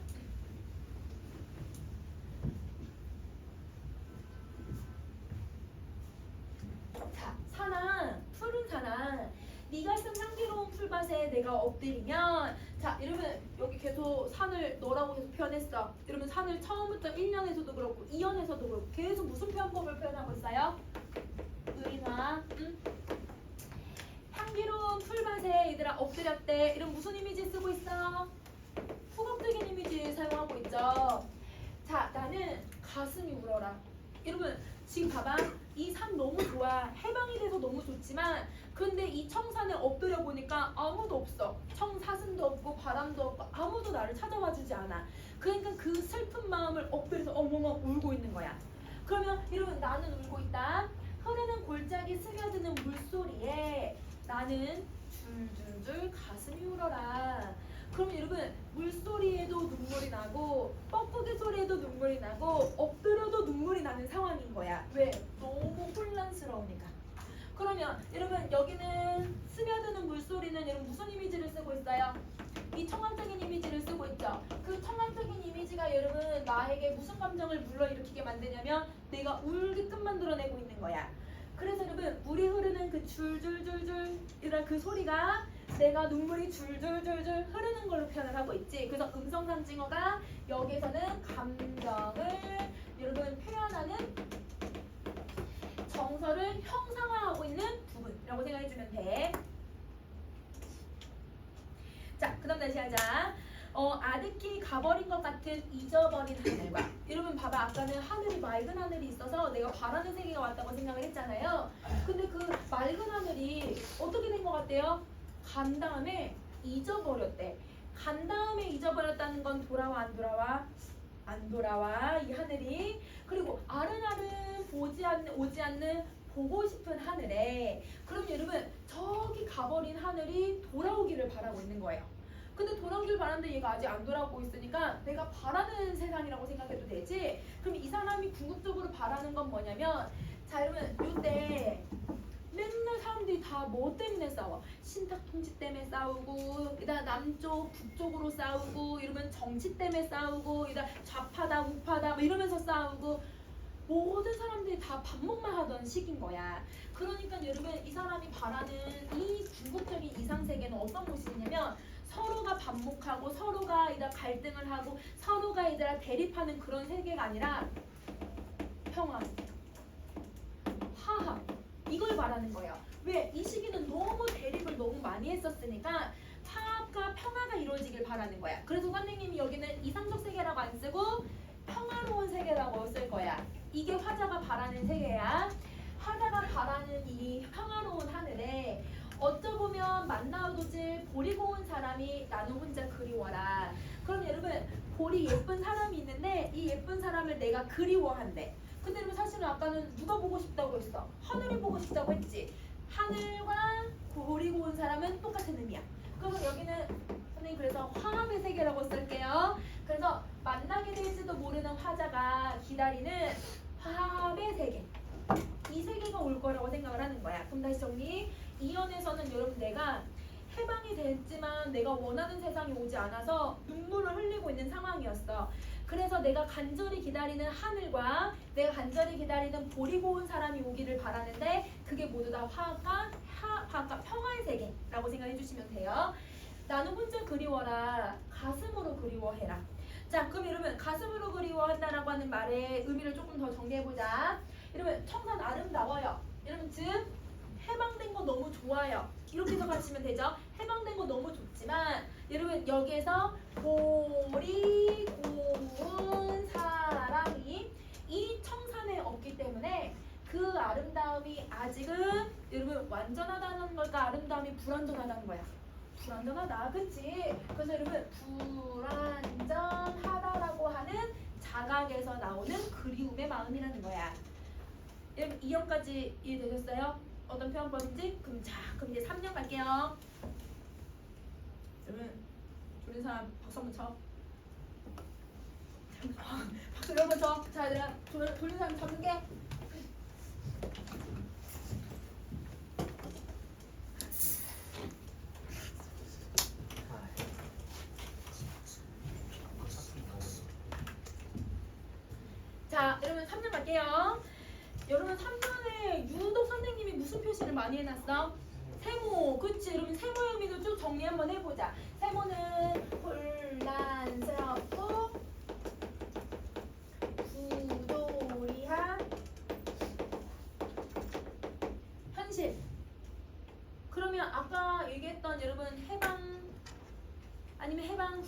자 산한 푸른 산한 네가 쓴 향기로운 풀밭에 내가 엎드리면 자 여러분 여기 계속 산을 너라고 계속 표현했어. 여러분 산을 처음부터 1년에서도 그렇고 2년에서도 그렇고 계속 무슨 표현법을 표현하고 있어요? 의인화 향기로운 풀밭에 얘들아 엎드렸대. 이런 무슨 이미지 쓰고 있어? 후각적인 이미지 사용하고 있죠. 자 나는 가슴이 울어라. 여러분 지금 봐봐. 이 산 너무 좋아. 해방이 돼서 너무 좋지만 근데 이 청산에 엎드려 보니까 아무도 없어. 청사슴도 없고 바람도 없고 아무도 나를 찾아와 주지 않아. 그러니까 그 슬픈 마음을 엎드려서 어머머 울고 있는 거야. 그러면 여러분 나는 울고 있다. 흐르는 골짜기 스며드는 물소리에 나는 줄줄줄 가슴이 울어라. 그럼 여러분 물소리에도 눈물이 나고 뻐꾸기 소리에도 눈물이 나고 엎드려도 눈물이 나는 상황인 거야. 왜? 너무 혼란스러우니까. 그러면 여러분 여기는 스며드는 물소리는 여러분 무슨 이미지를 쓰고 있어요? 이 청각적인 이미지를 쓰고 있죠. 그 청각적인 이미지가 여러분 나에게 무슨 감정을 불러일으키게 만드냐면 내가 울게끔 만들어내고 있는 거야. 그래서 여러분 물이 흐르는 그 줄줄줄줄 이런 그 소리가 내가 눈물이 줄줄줄줄 흐르는 걸로 표현을 하고 있지. 그래서 음성상징어가 여기서는 감정을 여러분 표현하는 정서를 형상화하고 있는 부분이라고 생각해주면 돼. 자, 그 다음 다시 하자. 아득히 가버린 것 같은 잊어버린 하늘과 여러분 봐봐 아까는 하늘이 맑은 하늘이 있어서 내가 바라는 세계가 왔다고 생각을 했잖아요. 근데 그 맑은 하늘이 어떻게 된 것 같대요? 간 다음에 잊어버렸대. 간 다음에 잊어버렸다는 건 돌아와 안 돌아와? 안 돌아와 이 하늘이. 그리고 아른아른 오지 않는 보고 싶은 하늘에 그럼 여러분 저기 가버린 하늘이 돌아오기를 바라고 있는 거예요. 근데 돌아오길 바라는데 얘가 아직 안 돌아오고 있으니까 내가 바라는 세상이라고 생각해도 되지. 그럼 이 사람이 궁극적으로 바라는 건 뭐냐면 자 여러분 요때 맨날 사람들이 다 뭐 때문에 싸워? 신탁 통치 때문에 싸우고 그다음 남쪽 북쪽으로 싸우고 이러면 정치 때문에 싸우고 이다 좌파다 우파다 뭐 이러면서 싸우고 모든 사람들이 다 반목만 하던 시기인 거야. 그러니까 여러분 이 사람이 바라는 이 궁극적인 이상세계는 어떤 모습이냐면 서로가 반목하고 서로가 이다 갈등을 하고 서로가 이다 대립하는 그런 세계가 아니라 평화, 화합 이걸 말하는 거예요. 왜? 이 시기는 너무 대립을 너무 많이 했었으니까 화합과 평화가 이루어지길 바라는 거야. 그래서 선생님이 여기는 이상적 세계라고 안 쓰고 평화로운 세계라고 쓸 거야. 이게 화자가 바라는 세계야. 화자가 바라는 이 평화로운 하늘에 어쩌보면 만나오질 보리 고운 사람이 나는 혼자 그리워라. 그럼 여러분 보리 예쁜 사람이 있는데 이 예쁜 사람을 내가 그리워한대. 근데 여러분 사실은 아까는 누가 보고 싶다고 했어? 하늘이 보고 싶다고 했지. 하늘과 보리 고운 사람은 똑같은 의미야. 그래서 여기는 선생님 그래서 화합의 세계라고 쓸게요. 그래서 만나게 될지도 모르는 화자가 기다리는 화합의 세계. 이 세계가 올 거라고 생각을 하는 거야. 그럼 다시 정리. 이연에서는 여러분 내가 해방이 됐지만 내가 원하는 세상이 오지 않아서 눈물을 흘리고 있는 상황이었어. 그래서 내가 간절히 기다리는 하늘과 내가 간절히 기다리는 보리 고운 사람이 오기를 바라는데 그게 모두 다 화합과 평화의 세계라고 생각해 주시면 돼요. 나는 혼자 그리워라. 가슴으로 그리워해라. 자, 그럼 여러분 가슴으로 그리워한다라고 하는 말의 의미를 조금 더 정리해보자. 여러분 청산 아름다워요. 여러분 즉 해방된 거 너무 좋아요. 이렇게 해석하시면 되죠. 해방된 거 너무 좋지만 여러분 여기에서 보리 고운 사람이 이 청산에 없기 때문에 여러분 완전하다는 걸까 아름다움이 불완전하다는 거야. 불완전하다, 그치? 그래서 여러분 불완전하다라고 하는 자각에서 나오는 그리움의 마음이라는 거야. 여러분 2형까지 이해되셨어요? 어떤 표현법인지? 그럼 이제 3형 갈게요. 여러분 졸린 사람 박수 한번 쳐. 박수 여러 번 쳐. 자, 얘들아 졸린 사람 잡는 게. 자, 여러분 3년 갈게요. 여러분 3년에 유독 선생님이 무슨 표시를 많이 해놨어? 세모, 그치? 여러분 세모의 의미도 쭉 정리 한번 해보자. 세모는 혼란스럽고 부조리한 현실. 그러면 아까 얘기했던 여러분 해방 아니면 해방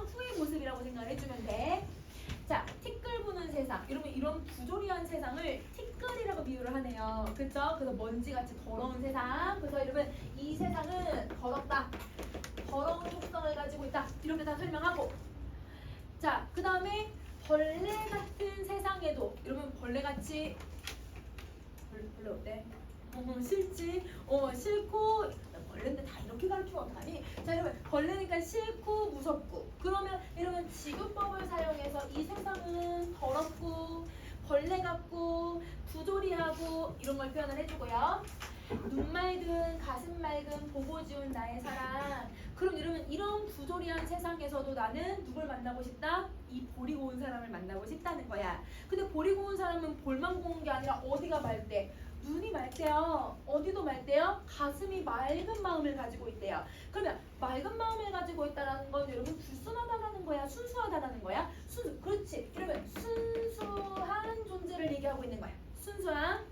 후의 모습이라고 생각을 해주면 돼. 자, 티끌 부는 세상. 여러분 이런 부조리한 세상을 티끌이라고 비유를 하네요. 그쵸? 그래서 먼지같이 더러운 세상. 그래서 여러분 이 세상은 더럽다. 더러운 속성을 가지고 있다. 이렇게 다 설명하고. 자, 그 다음에 벌레 같은 세상에도 여러분 벌레같이 벌레 어때? 싫지? 싫고 벌레인데 다 이렇게 가르치면 어떡하니? 자, 여러분 벌레니까 싫고 무섭고. 그러면 여러분 지구법을 사용해서 이 세상은 더럽고 벌레 같고 부조리하고 이런 걸 표현을 해주고요. 눈 맑은 가슴 맑은 보고 지운 나의 사랑. 그럼 여러분 이런 부조리한 세상에서도 나는 누굴 만나고 싶다? 이 보리고 온 사람을 만나고 싶다는 거야. 근데 보리고 온 사람은 볼만 고운 게 아니라 어디가 맑대? 눈이 맑대요. 어디도 맑대요? 가슴이 맑은 마음을 가지고 있대요. 그러면 맑은 마음을 가지고 있다는 건 여러분 불순하다라는 거야? 순수하다라는 거야? 그렇지. 그러면 순수한 존재를 얘기하고 있는 거야. 순수한.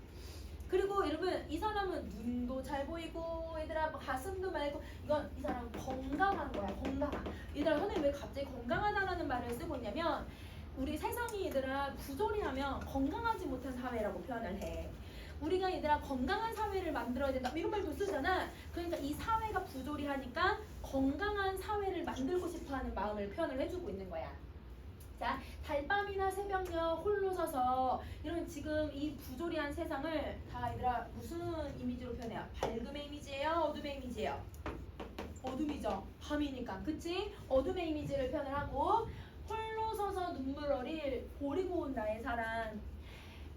그리고 여러분 이 사람은 눈도 잘 보이고 얘들아 가슴도 맑고 이건 이 사람은 건강한 거야. 건강한. 얘들아 선생님 왜 갑자기 건강하다라는 말을 쓰고 있냐면 우리 세상이 얘들아 부조리하면 건강하지 못한 사회라고 표현을 해. 우리가 얘들아 건강한 사회를 만들어야 된다 이런 말도 쓰잖아. 그러니까 이 사회가 부조리하니까 건강한 사회를 만들고 싶어하는 마음을 표현을 해주고 있는 거야. 자, 달밤이나 새벽녘 홀로 서서 이러면 지금 이 부조리한 세상을 다 얘들아 무슨 이미지로 표현해요? 밝음의 이미지예요? 어둠의 이미지예요? 어둠이죠. 밤이니까. 그치? 어둠의 이미지를 표현을 하고 홀로 서서 눈물 어릴 보리고 온 나의 사랑.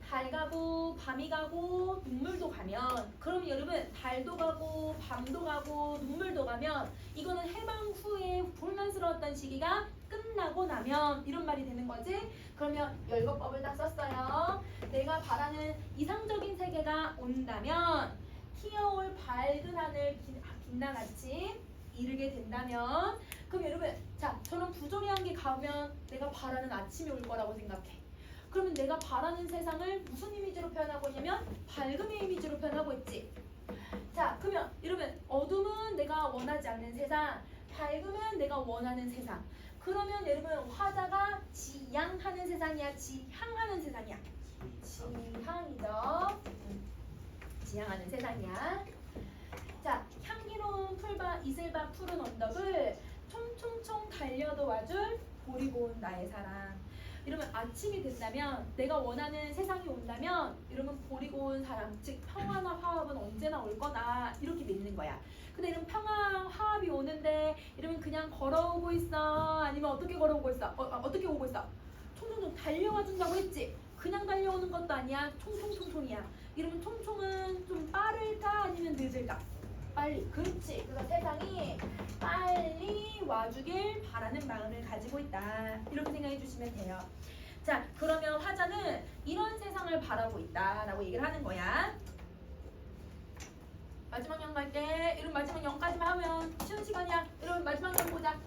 달 가고 밤이 가고 눈물도 가면 그럼 여러분 달도 가고 밤도 가고 눈물도 가면 이거는 해방 후에 혼란스러웠던 시기가 끝나고 나면 이런 말이 되는 거지. 그러면 열거법을 딱 썼어요. 내가 바라는 이상적인 세계가 온다면 튀어올 밝은 하늘 빛난 아침 이르게 된다면 그럼 여러분 자 저는 부조리한 게 가면 내가 바라는 아침이 올 거라고 생각해. 그러면 내가 바라는 세상을 무슨 이미지로 표현하고 있냐면 밝음의 이미지로 표현하고 있지. 자 그러면 여러분 어둠은 내가 원하지 않는 세상, 밝음은 내가 원하는 세상. 그러면 여러분 화자가 지향하는 세상이야, 지향하는 세상이야? 지향이죠. 지향하는 세상이야. 자 향기로운 풀밭 이슬밭 푸른 언덕을 총총총 달려도 와줄 보리고 온 나의 사랑. 이러면 아침이 된다면 내가 원하는 세상이 온다면 이러면 보리고 온 사람 즉 평화나 화합은 언제나 올 거다 이렇게 믿는 거야. 근데 이런 평화 화합이 오는데 이러면 그냥 걸어오고 있어 아니면 어떻게 걸어오고 있어? 어떻게 오고 있어? 총총총 달려와 준다고 했지. 그냥 달려오는 것도 아니야. 총총총총이야. 이러면 총총은 좀 빠를까 아니면 늦을까? 빨리. 그렇지. 그래서 세상이 빨리 와주길 바라는 마음을 가지고 있다. 이렇게 생각해 주시면 돼요. 자, 그러면 화자는 이런 세상을 바라고 있다라고 얘기를 하는 거야. 마지막 영 갈게. 이런 마지막 영까지만 하면 쉬운 시간이야. 이런 마지막 영 보자.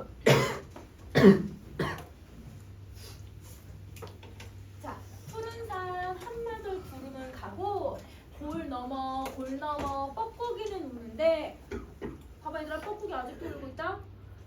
자, 푸른 산 한마들 구름은 가고 골 넘어 뻐꾸기는 우는데 봐봐 얘들아 뻐꾸기 아직도 울고 있다?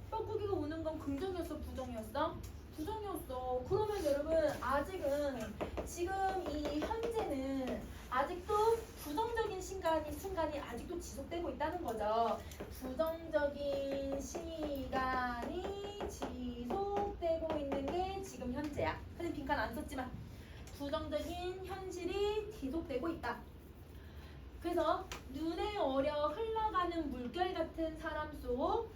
뻐꾸기가 우는 건 긍정이었어 부정이었어? 부정이었어. 그러면 여러분 아직은 지금 이 현재는 아직도 부정적인 순간이 아직도 지속되고 있다는 거죠. 부정적인 시간이 지속되고 있는 게 지금 현재야. 근데 빈칸 안 썼지만 부정적인 현실이 지속되고 있다. 그래서 눈에 어려 흘러가는 물결 같은 사람 속,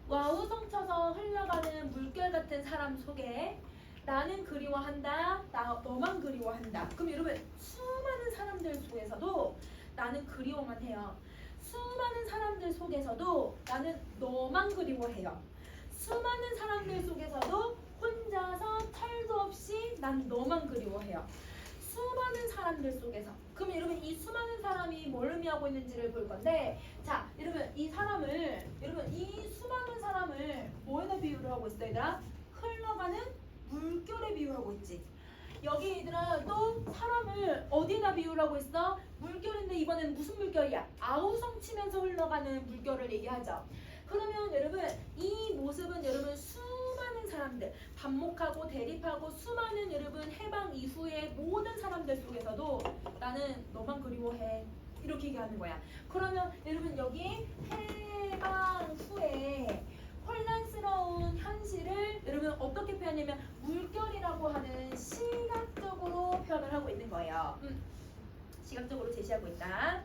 와우성쳐서 흘러가는 물결 같은 사람 속에 나는 그리워한다, 너만 그리워한다. 그럼 여러분 수많은 사람들 속에서도 나는 그리워만 해요. 수많은 사람들 속에서도 나는 너만 그리워해요. 수많은 사람들 속에서도 혼자서 털도 없이 난 너만 그리워해요. 수많은 사람들 속에서. 그럼 여러분 이 수많은 사람이 뭘 의미하고 있는지를 볼 건데, 자 여러분 이 수많은 사람을 뭐에다 비유를 하고 있어 얘들아? 흘러가는 물결에 비유하고 있지. 여기 얘들아 또 사람을 어디다 비유를 하고 있어? 물결인데 이번엔 무슨 물결이야? 아우성 치면서 흘러가는 물결을 얘기하죠. 그러면 여러분 이 모습은 여러분 수많은 사람들, 반목하고 대립하고 수많은 여러분 해방 이후의 모든 사람들 속에서도 나는 너만 그리워해 이렇게 얘기하는 거야. 그러면 여러분 여기 해방 후에 혼란스러운 현실을 여러분 어떻게 표현하냐면 물결이라고 하는 시각적으로 표현을 하고 있는 거예요. 시각적으로 제시하고 있다.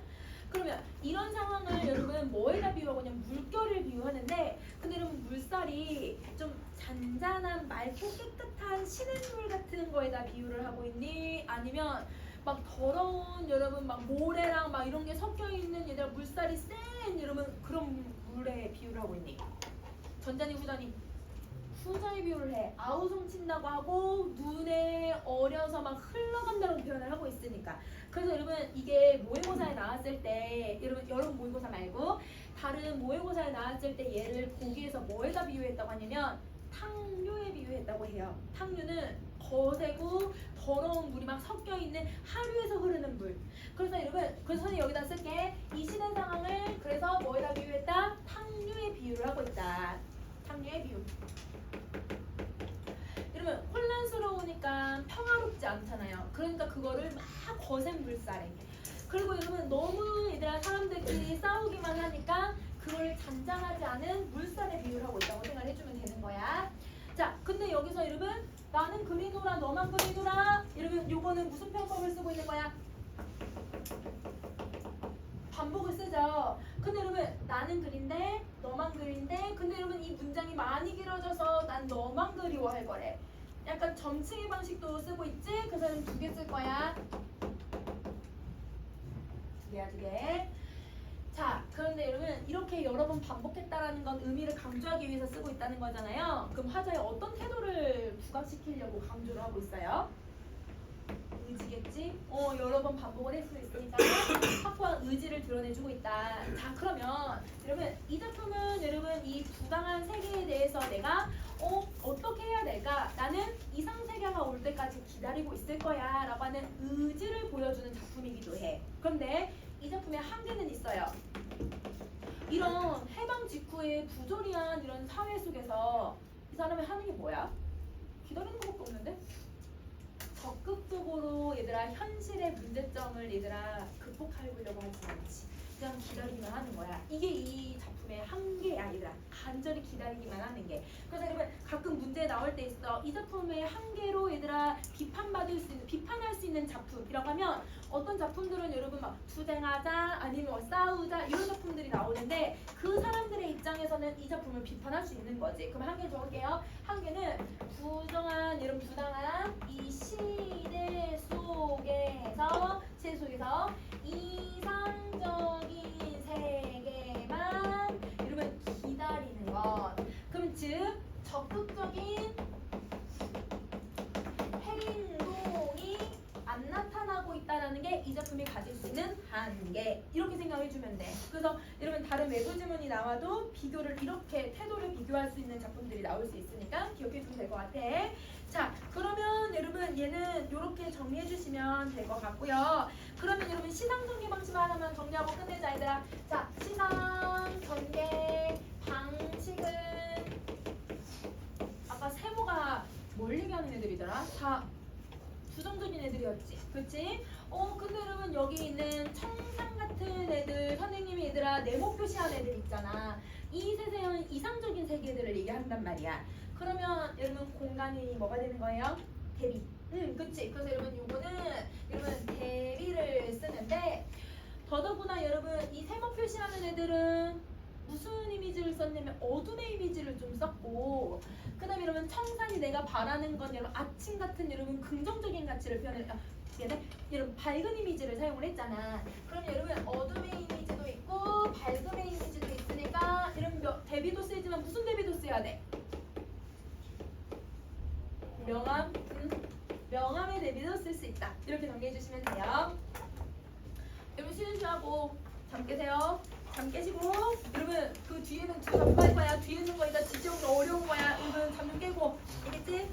그러면 이런 상황을 여러분 뭐에다 비유하고 있냐면 물결을 비유하는데, 근데 여러분 물살이 좀 잔잔한 맑고 깨끗한 시냇물 같은 거에다 비유를 하고 있니? 아니면 막 더러운 여러분 막 모래랑 막 이런 게 섞여 있는 얘들아 물살이 센 여러분 그런 물에 비유를 하고 있니? 전자니 후자니? 후자에 비유를 해. 아우성 친다고 하고 눈에 어려서 막 흘러간다고 표현을 하고 있으니까. 그래서 여러분 이게 모의고사에 나왔을 때 여러분 모의고사 말고 다른 모의고사에 나왔을 때 얘를 보기에서 뭐에다 비유했다고 하냐면 탕류에 비유했다고 해요. 탕류는 거세고 더러운 물이 막 섞여 있는 하류에서 흐르는 물. 그래서 여러분 그래서 선생님 여기다 쓸게. 이 시대 상황을 그래서 뭐에다 비유했다? 탕류에 비유를 하고 있다. 탕류의 비유. 여러분 혼란스러우니까 평화롭지 않잖아요. 그러니까 그거를 막 거센 물살에. 그리고 여러분 너무 얘들아 사람들끼리 싸우기만 하니까 그걸 잔잔하지 않은 물살에 비유를 하고 있다고 생각해주면 되는 거야. 자, 근데 여기서 여러분 나는 그리노라 너만 그리노라. 여러분 요거는 무슨 편법을 쓰고 있는 거야? 반복을 쓰죠. 근데 여러분 나는 그린데 너만 그린데 근데 여러분 이 문장이 많이 길어져서 난 너만 그리워할 거래. 약간 점층의 방식도 쓰고 있지? 그래서 2개 쓸 거야. 2개. 자, 그런데 여러분 이렇게 여러 번 반복했다라는 건 의미를 강조하기 위해서 쓰고 있다는 거잖아요. 그럼 화자에 어떤 태도를 부각시키려고 강조를 하고 있어요? 의지겠지? 여러 번 반복을 할 수 있으니까 확고한 의지를 드러내주고 있다. 자, 그러면 여러분 이 작품은 여러분 이 부당한 세계에 대해서 내가 어떻게 해야 될까? 나는 이상 세계가 올 때까지 기다리고 있을 거야 라고 하는 의지를 보여주는 작품이기도 해. 그런데 이 작품에 한계는 있어요. 이런 해방 직후의 부조리한 이런 사회 속에서 이 사람이 하는 게 뭐야? 기다리는 것밖에 없는데? 적극적으로 얘들아 현실의 문제점을 얘들아 극복하려고 하지 않지. 그냥 기다리기만 하는 거야. 이게 이 작품의 한계야 얘들아. 간절히 기다리기만 하는 게. 그래서 여러분 가끔 문제 나올 때 있어. 이 작품의 한계로 얘들아 비판할 수 있는 작품이라고 하면 어떤 작품들은 여러분 막 투쟁하자 아니면 뭐 싸우자 이런 작품들이 나오는데 그 사람들의 입장에서는 이 작품을 비판할 수 있는 거지. 그럼 한계 적을게요. 한계는 부정한 여러분 부당한 이 시대 속에서 이상적인 세계만 여러분 기다리는 것. 그럼 즉 적극적인 행동이 안 나타나고 있다는 게 이 작품이 가질 수 있는 한계. 이렇게 생각해주면 돼. 그래서 여러분 다른 외부 지문이 나와도 비교를 이렇게 태도를 비교할 수 있는 작품들이 나올 수 있으니까 기억해주면 될 것 같아. 자, 그러면 여러분 얘는 이렇게 정리해주시면 될 것 같고요. 그러면 여러분 시상 전개 방식 하나만 정리하고 끝내자 얘들아. 자, 시상 전개 방식은 아까 세모가 뭘 얘기하는 애들이더라? 다 부정적인 애들이었지. 그치? 근데 여러분 여기 있는 청산 같은 애들 선생님이 얘들아 네모 표시한 애들 있잖아. 이 세상은 이상적인 세계들을 얘기한단 말이야. 그러면 여러분 공간이 뭐가 되는 거예요? 대비. 그치. 그래서 여러분 요거는 여러분 대비를 쓰는데 더더구나 여러분 이 세모 표시하는 애들은 무슨 이미지를 썼냐면 어둠의 이미지를 좀 썼고 그 다음에 여러분 청산이 내가 바라는 건 여러분 아침 같은 여러분 긍정적인 가치를 여러분 밝은 이미지를 사용을 했잖아. 그럼 여러분 어둠의 이미지도 있고 밝음의 이미지도 있으니까 이런 대비도 쓰지만 무슨 대비도 써야 돼? 명암, 명암의 대비도 쓸 수 있다. 이렇게 정리해 주시면 돼요. 여러분 쉬는 쉬하고 잠 깨세요. 잠 깨시고 여러분 그 뒤에는 두 잠갈 거야. 뒤에 있는 거니까 지정이 어려운 거야. 여러분 잠 좀 깨고 알겠지?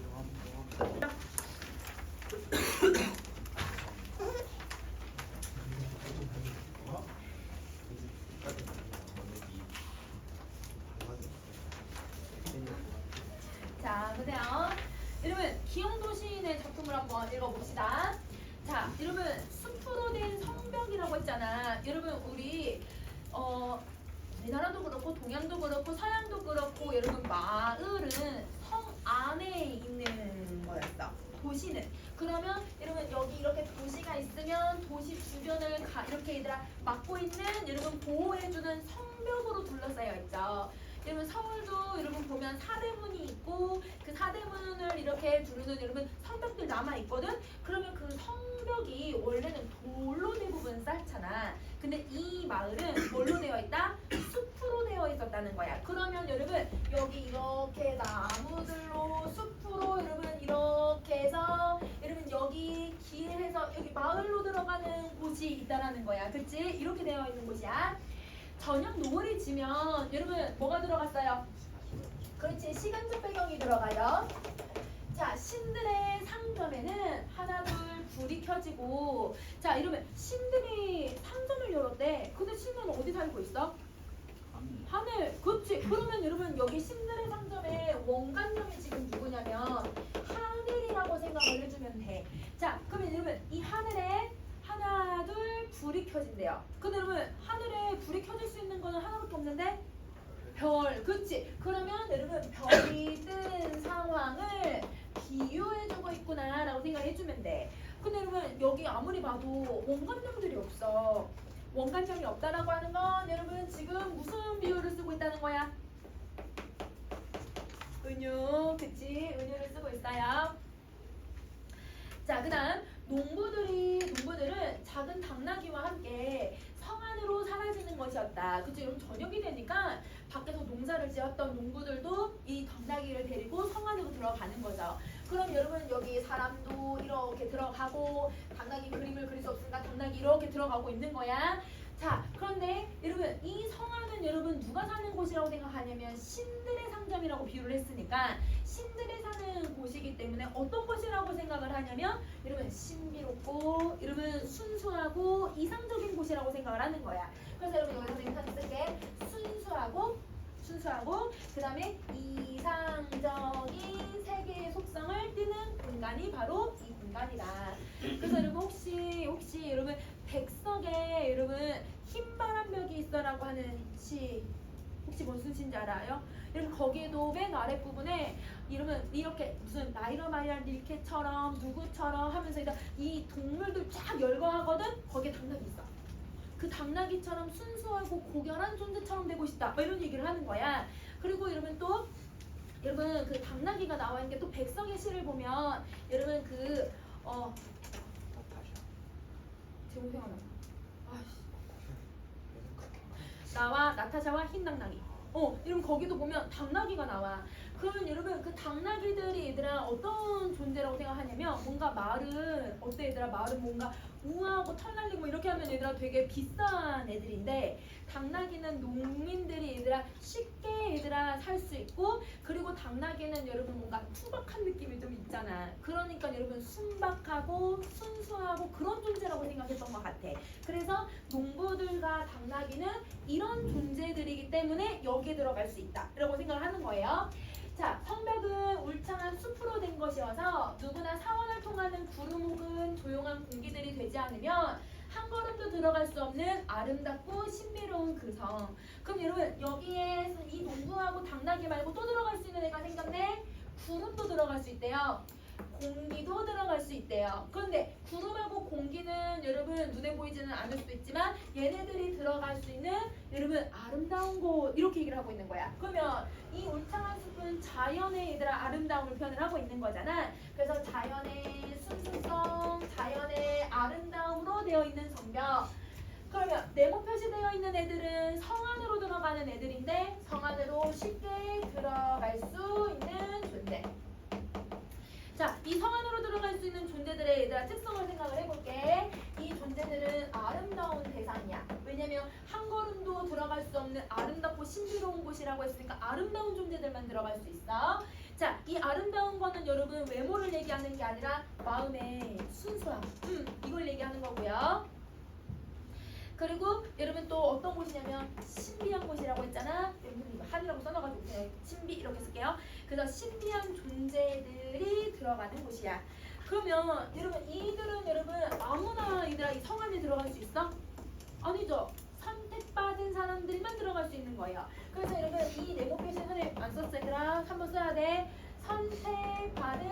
자 보세요. 여러분 기영도 시인의 작품을 한번 읽어봅시다. 자 여러분 숲으로 된 성벽이라고 했잖아. 여러분 우리 우리나라도 그렇고 동양도 그렇고 서양도 그렇고 여러분 마을은 성 안에 있는 거였어. 도시는. 그러면 여러분 여기 이렇게 도시가 있으면 도시 주변을 이렇게 얘들아 막고 있는 여러분 보호해주는 성벽으로 둘러싸여 있죠. 여러분 서울도 여러분 보면 사대문이 있고 그 사대문을 이렇게 두르는 여러분 성벽들 남아 있거든. 그러면 그 성벽이 원래는 돌로 대부분 쌓잖아. 근데 이 마을은 뭘로 되어 있다? 숲으로 되어 있었다는 거야. 그러면 여러분 여기 이렇게 나무들로 숲으로 여러분 이렇게 해서 여러분 여기 길에서 여기 마을로 들어가는 곳이 있다라는 거야. 그치? 이렇게 되어 있는 곳이야. 저녁 노을이 지면 여러분 뭐가 들어갔어요? 그렇지, 시간적 배경이 들어가요. 자, 신들의 상점에는 하나 둘 불이 켜지고 자 이러면 신들이 상점을 열었대. 근데 신들은 어디 살고 있어? 하늘. 그렇지. 그러면 여러분 여기 신들의 상점에 원관념이 지금 누구냐면 하늘이라고 생각을 해주면 돼. 자 그러면 여러분 이 하늘에 하나 둘 불이 켜진대요. 근데 여러분 하늘에 불이 켜질 수 있는 거는 하나밖에 없는데 별. 그치? 그러면 여러분 별이 뜬 상황을 비유해주고 있구나 라고 생각해주면 돼. 근데 여러분 여기 아무리 봐도 원관념들이 없어. 원관념이 없다라고 하는 건 여러분 지금 무슨 비유를 쓰고 있다는 거야? 은유. 그치? 은유를 쓰고 있어요. 자, 그 다음 농부들은 작은 당나귀와 함께 성 안으로 사라지는 것이었다. 그치? 여러분 저녁이 되니까 밖에서 농사를 지었던 농부들도 이 당나귀를 데리고 성 안으로 들어가는 거죠. 그럼 여러분 여기 사람도 이렇게 들어가고 당나귀 그림을 그릴 수 없으니까 당나귀 이렇게 들어가고 있는 거야. 자, 그런데 여러분 이 성안은 여러분 누가 사는 곳이라고 생각하냐면 신들의 상점이라고 비유를 했으니까 신들이 사는 곳이기 때문에 어떤 곳이라고 생각을 하냐면 여러분 신비롭고 여러분 순수하고 이상적인 곳이라고 생각을 하는 거야. 그래서 여러분 여기 선생님 사진 쓸게. 순수하고 그 다음에 이상적인 세계의 속성을 띠는 공간이 바로 이 공간이다. 그래서 여러분 혹시 여러분 백석에 여러분 흰바람벽이 있어라고 하는 시 혹시 무슨 시인지 알아요? 여러분 거기에도 맨 아랫부분에 이러면 이렇게 무슨 나이로마리아 릴케처럼 누구처럼 하면서 이 동물들 쫙 열거하거든. 거기에 당나귀 있어. 그 당나귀처럼 순수하고 고결한 존재처럼 되고 싶다. 뭐 이런 얘기를 하는 거야. 그리고 여러분 또 여러분 그 당나귀가 나와 있는 게 또 백석의 시를 보면 여러분 그 제목 생각나. 나와 나타샤와 흰 당나귀. 여러분 거기도 보면 당나귀가 나와. 그러면 여러분 그 당나귀들이 얘들아 어떤 존재라고 생각하냐면 뭔가 말은 어때 얘들아? 말은 뭔가 우아하고 털날리고 이렇게 하면 얘들아 되게 비싼 애들인데 당나귀는 농민들이 얘들아 쉽게 얘들아 살 수 있고 그리고 당나귀는 여러분 뭔가 투박한 느낌이 좀 있잖아. 그러니까 여러분 순박하고 순수하고 그런 존재라고 생각했던 것 같아. 그래서 농부들과 당나귀는 이런 존재들이기 때문에 여기에 들어갈 수 있다 라고 생각을 하는 거예요. 자, 성벽은 울창한 숲으로 된 것이어서 누구나 사원을 통하는 구름 혹은 조용한 공기들이 되지 않으면 한 걸음도 들어갈 수 없는 아름답고 신비로운 그 성. 그럼 여러분 여기에 이 농구하고 당나귀 말고 또 들어갈 수 있는 애가 생겼네. 구름도 들어갈 수 있대요. 공기도 들어갈 수 있대요. 그런데 구름하고 공기는 여러분 눈에 보이지는 않을 수도 있지만 얘네들이 들어갈 수 있는 여러분 아름다운 곳 이렇게 얘기를 하고 있는 거야. 그러면 이 울창한 숲은 자연의 얘들아 아름다움을 표현을 하고 있는 거잖아. 그래서 자연의 순수성, 자연의 아름다움으로 되어 있는 성벽. 그러면 네모 표시되어 있는 애들은 성 안으로 들어가는 애들인데 성 안으로 쉽게 들어갈 수 있는 존재. 자, 이 성 안으로 들어갈 수 있는 존재들의 얘들아 특성을 생각을 해볼게. 이 존재들은 아름다운 대상이야. 왜냐면 한 걸음도 들어갈 수 없는 아름답고 신비로운 곳이라고 했으니까 아름다운 존재들만 들어갈 수 있어. 자, 이 아름다운 거는 여러분 외모를 얘기하는 게 아니라 마음의 순수함. 이걸 얘기하는 거고요. 그리고 여러분 또 어떤 곳이냐면 신비한 곳이라고 했잖아. 여러분 한이라고 써놔가지고 그냥 신비 이렇게 쓸게요. 그래서 신비한 존재들이 들어가는 곳이야. 그러면 여러분 이들은 여러분 아무나 이들아 이 성 안에 들어갈 수 있어? 아니죠. 선택받은 사람들만 들어갈 수 있는 거예요. 그래서 여러분 이 네모 표시 선생님 안 썼어 얘들아. 한번 써야 돼. 선택받은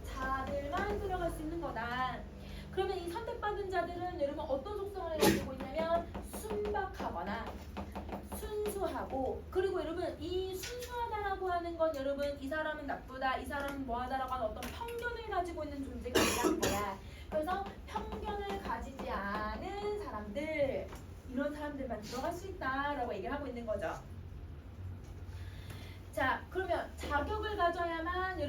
자들만 들어갈 수 있는 거다. 그러면 이 선택받은 자들은 여러분 어떤 속성을 가지고 있냐면 순박하거나 순수하고 그리고 여러분 이 순수하다라고 하는 건 여러분 이 사람은 나쁘다 이 사람은 뭐하다라고 하는 어떤 편견을 가지고 있는 존재가 아니라는 거야. 그래서 편견을 가지지 않은 사람들 이런 사람들만 들어갈 수 있다라고 얘기를 하고 있는 거죠. 자 그러면 자격을 가져야만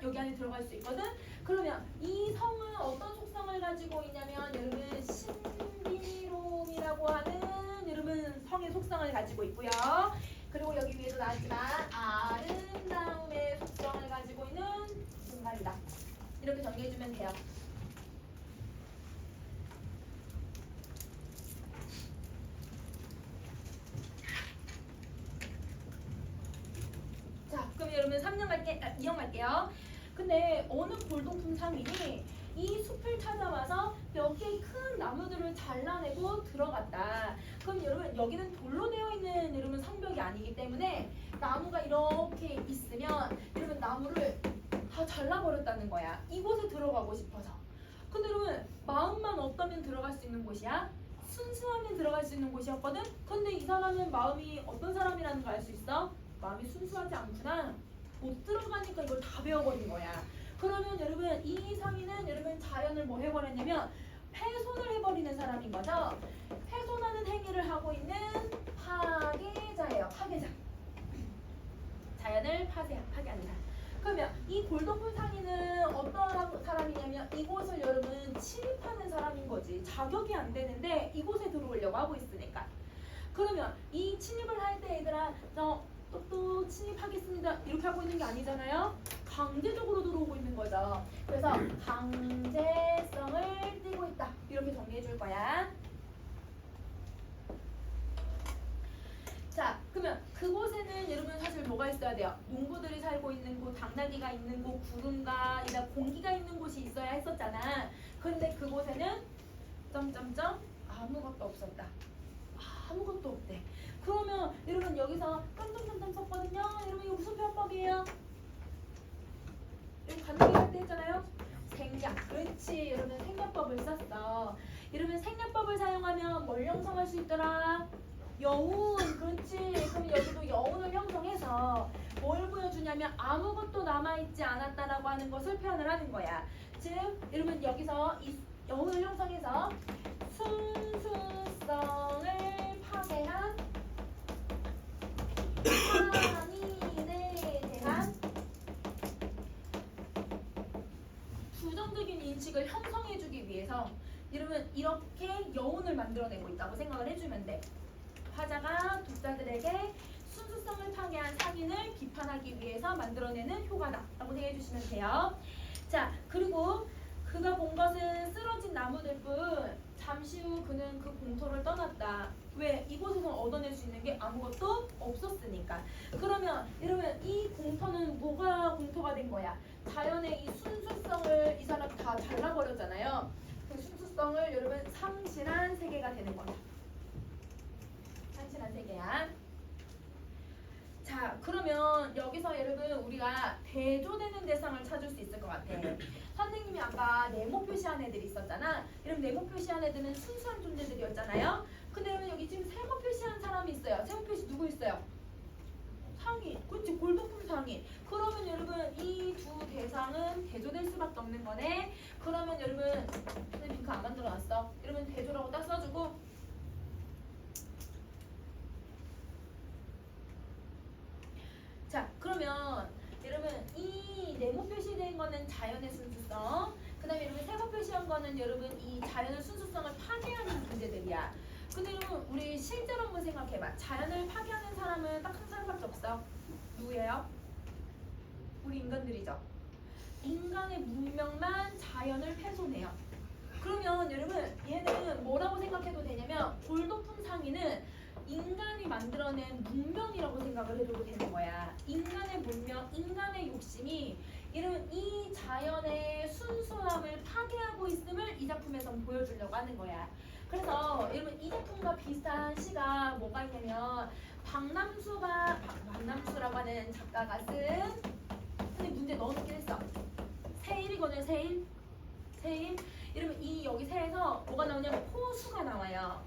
여기 안에 들어갈 수 있거든. 그러면 이 성은 어떤 속성을 가지고 있냐면 여러분 신비로움이라고 하는 여러분 성의 속성을 가지고 있고요. 그리고 여기 위에도 나왔지만 아름다움의 속성을 가지고 있는 공간이다. 이렇게 정리해주면 돼요. 자, 그럼 여러분 2형 갈게요. 근데 어느 골동품 상인이 이 숲을 찾아와서 몇 개의 큰 나무들을 잘라내고 들어갔다. 그럼 여러분 여기는 돌로 되어 있는 여러분 성벽이 아니기 때문에 나무가 이렇게 있으면 여러분 나무를 다 잘라버렸다는 거야. 이곳에 들어가고 싶어서. 근데 여러분 마음만 없다면 들어갈 수 있는 곳이야? 순수하면 들어갈 수 있는 곳이었거든? 근데 이 사람은 마음이 어떤 사람이라는 걸 알 수 있어? 마음이 순수하지 않구나. 못 들어가니까 이걸 다 배워버린 거야. 그러면 여러분 이 상인은 여러분 자연을 뭐 해버렸냐면 훼손을 해버리는 사람인 거죠. 훼손하는 행위를 하고 있는 파괴자예요. 파괴자. 자연을 파괴하는 사람. 그러면 이 골동품 상인은 어떤 사람이냐면 이곳을 여러분 침입하는 사람인 거지. 자격이 안 되는데 이곳에 들어오려고 하고 있으니까. 그러면 이 침입을 할 때 얘들아 또 침입하겠습니다 이렇게 하고 있는 게 아니잖아요. 강제적으로 들어오고 있는 거죠. 그래서 강제성을 띠고 있다 이렇게 정리해 줄 거야. 자 그러면 그곳에는 여러분 사실 뭐가 있어야 돼요? 농부들이 살고 있는 곳, 당나귀가 있는 곳, 구름과 공기가 있는 곳이 있어야 했었잖아. 그런데 그곳에는 점점점 아무것도 없었다. 아무것도 없대. 그러면 여러분 여기서 깜깜깜깜 썼거든요. 여러분 이거 무슨 표현법이에요? 여러분 간단히 할 때 했잖아요. 생략. 그렇지. 여러분 생략법을 썼어. 여러분 생략법을 사용하면 뭘 형성할 수 있더라? 여운. 그렇지. 그럼 여기도 여운을 형성해서 뭘 보여주냐면 아무것도 남아있지 않았다라고 하는 것을 표현을 하는 거야. 즉 여러분 여기서 이 여운을 형성해서 순수성을 파괴한 상인에 대한 부정적인 인식을 형성해주기 위해서 여러분 이렇게 여운을 만들어내고 있다고 생각을 해주면 돼. 화자가 독자들에게 순수성을 파괴한 상인을 비판하기 위해서 만들어내는 효과다 라고 생각해주시면 돼요. 자 그리고 그가 본 것은 쓰러진 나무들 뿐 잠시 후 그는 그 공터를 떠났다. 왜? 이곳에서 얻어낼 수 있는 게 아무것도 없었으니까. 그러면 여러분 이 공터는 뭐가 공터가 된 거야? 자연의 이 순수성을 이 사람 다 잘라버렸잖아요. 그 순수성을 여러분 상실한 세계가 되는 거야. 상실한 세계야. 자, 그러면 여기서 여러분 우리가 대조되는 대상을 찾을 수 있을 것 같아. 선생님이 아까 네모 표시한 애들이 있었잖아. 이런 네모 표시한 애들은 순수한 존재들이었잖아요. 근데 여러분 여기 지금 세모 표시한 사람이 있어요. 세모 표시 누구 있어요? 상이. 그렇지, 골동품 상이. 그러면 여러분 이 두 대상은 대조될 수밖에 없는 거네. 그러면 여러분 선생님 링크 안 만들어놨어. 여러분 대조라고 딱 써주고. 자, 그러면 여러분 이 네모 표시된 거는 자연의 순수성. 그다음에 여러분 세모 표시한 거는 여러분 이 자연의 순수성을 파괴하는 존재들이야. 근데 여러분 우리 실제로 한번 생각해봐. 자연을 파괴하는 사람은 딱 한 사람밖에 없어. 누구예요? 우리 인간들이죠. 인간의 문명만 자연을 훼손해요. 그러면 여러분 얘는 뭐라고 생각해도 되냐면 골동품 상인은 인간이 만들어낸 문명이라고 생각을 해줘도 되는 거야. 인간의 문명, 인간의 욕심이 이러면 이 자연의 순수함을 파괴하고 있음을 이 작품에서 보여주려고 하는 거야. 그래서 여러분 이 작품과 비슷한 시가 뭐가 있냐면 박남수라고 하는 작가가 쓴 근데 문제 넣어놓긴 했어. 세일이거든요. 세일. 이러면 이 여기 세에서 뭐가 나오냐면 포수가 나와요.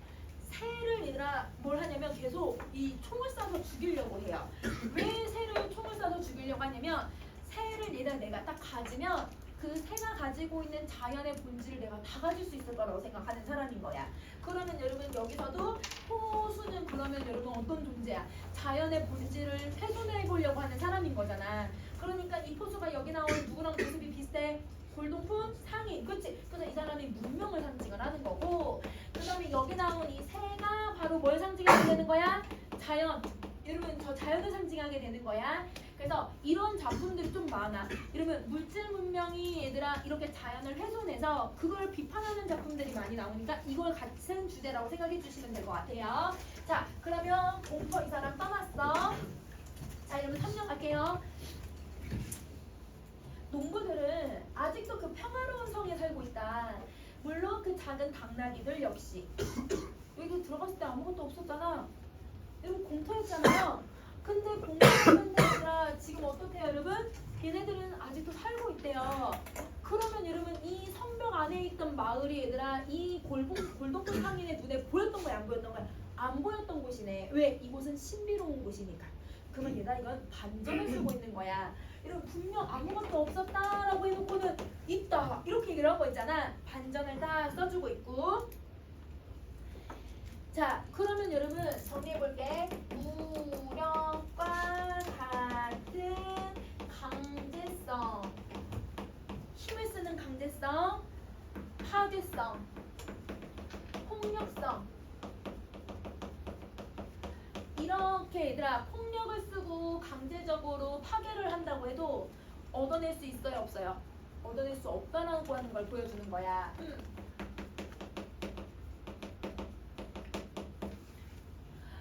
새를 얘들아 뭘 하냐면 계속 이 총을 쏴서 죽이려고 해요. 왜 새를 총을 쏴서 죽이려고 하냐면 새를 얘들아 내가 딱 가지면 그 새가 가지고 있는 자연의 본질을 내가 다 가질 수 있을 거라고 생각하는 사람인 거야. 그러면 여러분 여기서도 포수는 그러면 여러분 어떤 존재야? 자연의 본질을 훼손해 보려고 하는 사람인 거잖아. 그러니까 이 포수가 여기 나오는 누구랑 모습이 비슷해? 골동품 상인. 그렇지? 그래서 이 사람이 문명을 상징을 하는 거고 그 다음에 여기 나온 이 새가 바로 뭘 상징하게 되는 거야? 자연. 여러분 저 자연을 상징하게 되는 거야. 그래서 이런 작품들이 좀 많아. 이러면 물질 문명이 얘들아 이렇게 자연을 훼손해서 그걸 비판하는 작품들이 많이 나오니까 이걸 같은 주제라고 생각해 주시면 될 것 같아요. 자, 그러면 공터 이 사람 떠났어. 자, 여러분 3년 갈게요. 농부들은 아직도 그 평화로운 성에 살고 있다. 물론 그 작은 당나귀들 역시. 여기 들어갔을 때 아무것도 없었잖아. 여러분 공터였잖아요. 근데 공터였는 데가 지금 어떻대요 여러분? 얘네들은 아직도 살고 있대요. 그러면 여러분 이 성벽 안에 있던 마을이 얘들아 이 골동품 상인의 눈에 보였던 거야 안 보였던 거야? 안 보였던 곳이네. 왜? 이곳은 신비로운 곳이니까. 그러면 얘들아 이건 반전을 쓰고 있는 거야. 이런 분명 아무것도 없었다라고 해놓고는 있다 이렇게 얘기를 하고 있잖아. 반전을 딱 써주고 있고. 자, 그러면 여러분 정리해볼게. 무력과 같은 강제성, 힘을 쓰는 강제성, 파괴성, 폭력성. 이렇게 얘들아 폭력을 쓰고 강제적으로 파괴를 한다고 해도 얻어낼 수 있어요 없어요? 얻어낼 수 없다라고 하는 걸 보여주는 거야.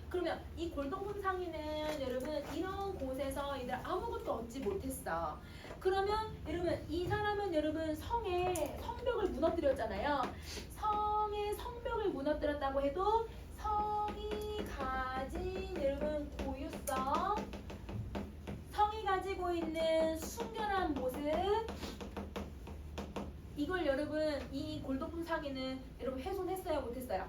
그러면 이 골동품 상인은 여러분 이런 곳에서 얘들 아무것도 얻지 못했어. 그러면 여러분 이 사람은 여러분 성의 성벽을 무너뜨렸잖아요. 성의 성벽을 무너뜨렸다고 해도 성이 가진 여러분 고유성, 성이 가지고 있는 순결한 모습, 이걸 여러분 이 골동품 상인은 여러분 훼손했어요 못했어요?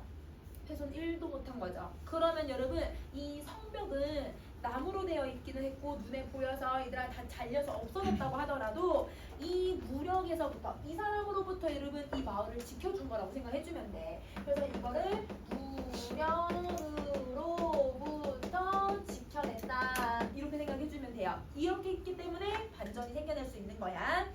훼손 1도 못한 거죠. 그러면 여러분 이 성벽은 나무로 되어 있기는 했고 눈에 보여서 얘들아 다 잘려서 없어졌다고 하더라도 이 무력에서부터 이 사람으로부터 여러분 이 마을을 지켜준 거라고 생각해주면 돼. 그래서 이거를 무력으로부터 지켜냈다 이렇게 생각해주면 돼요. 이렇게 있기 때문에 반전이 생겨날 수 있는 거야.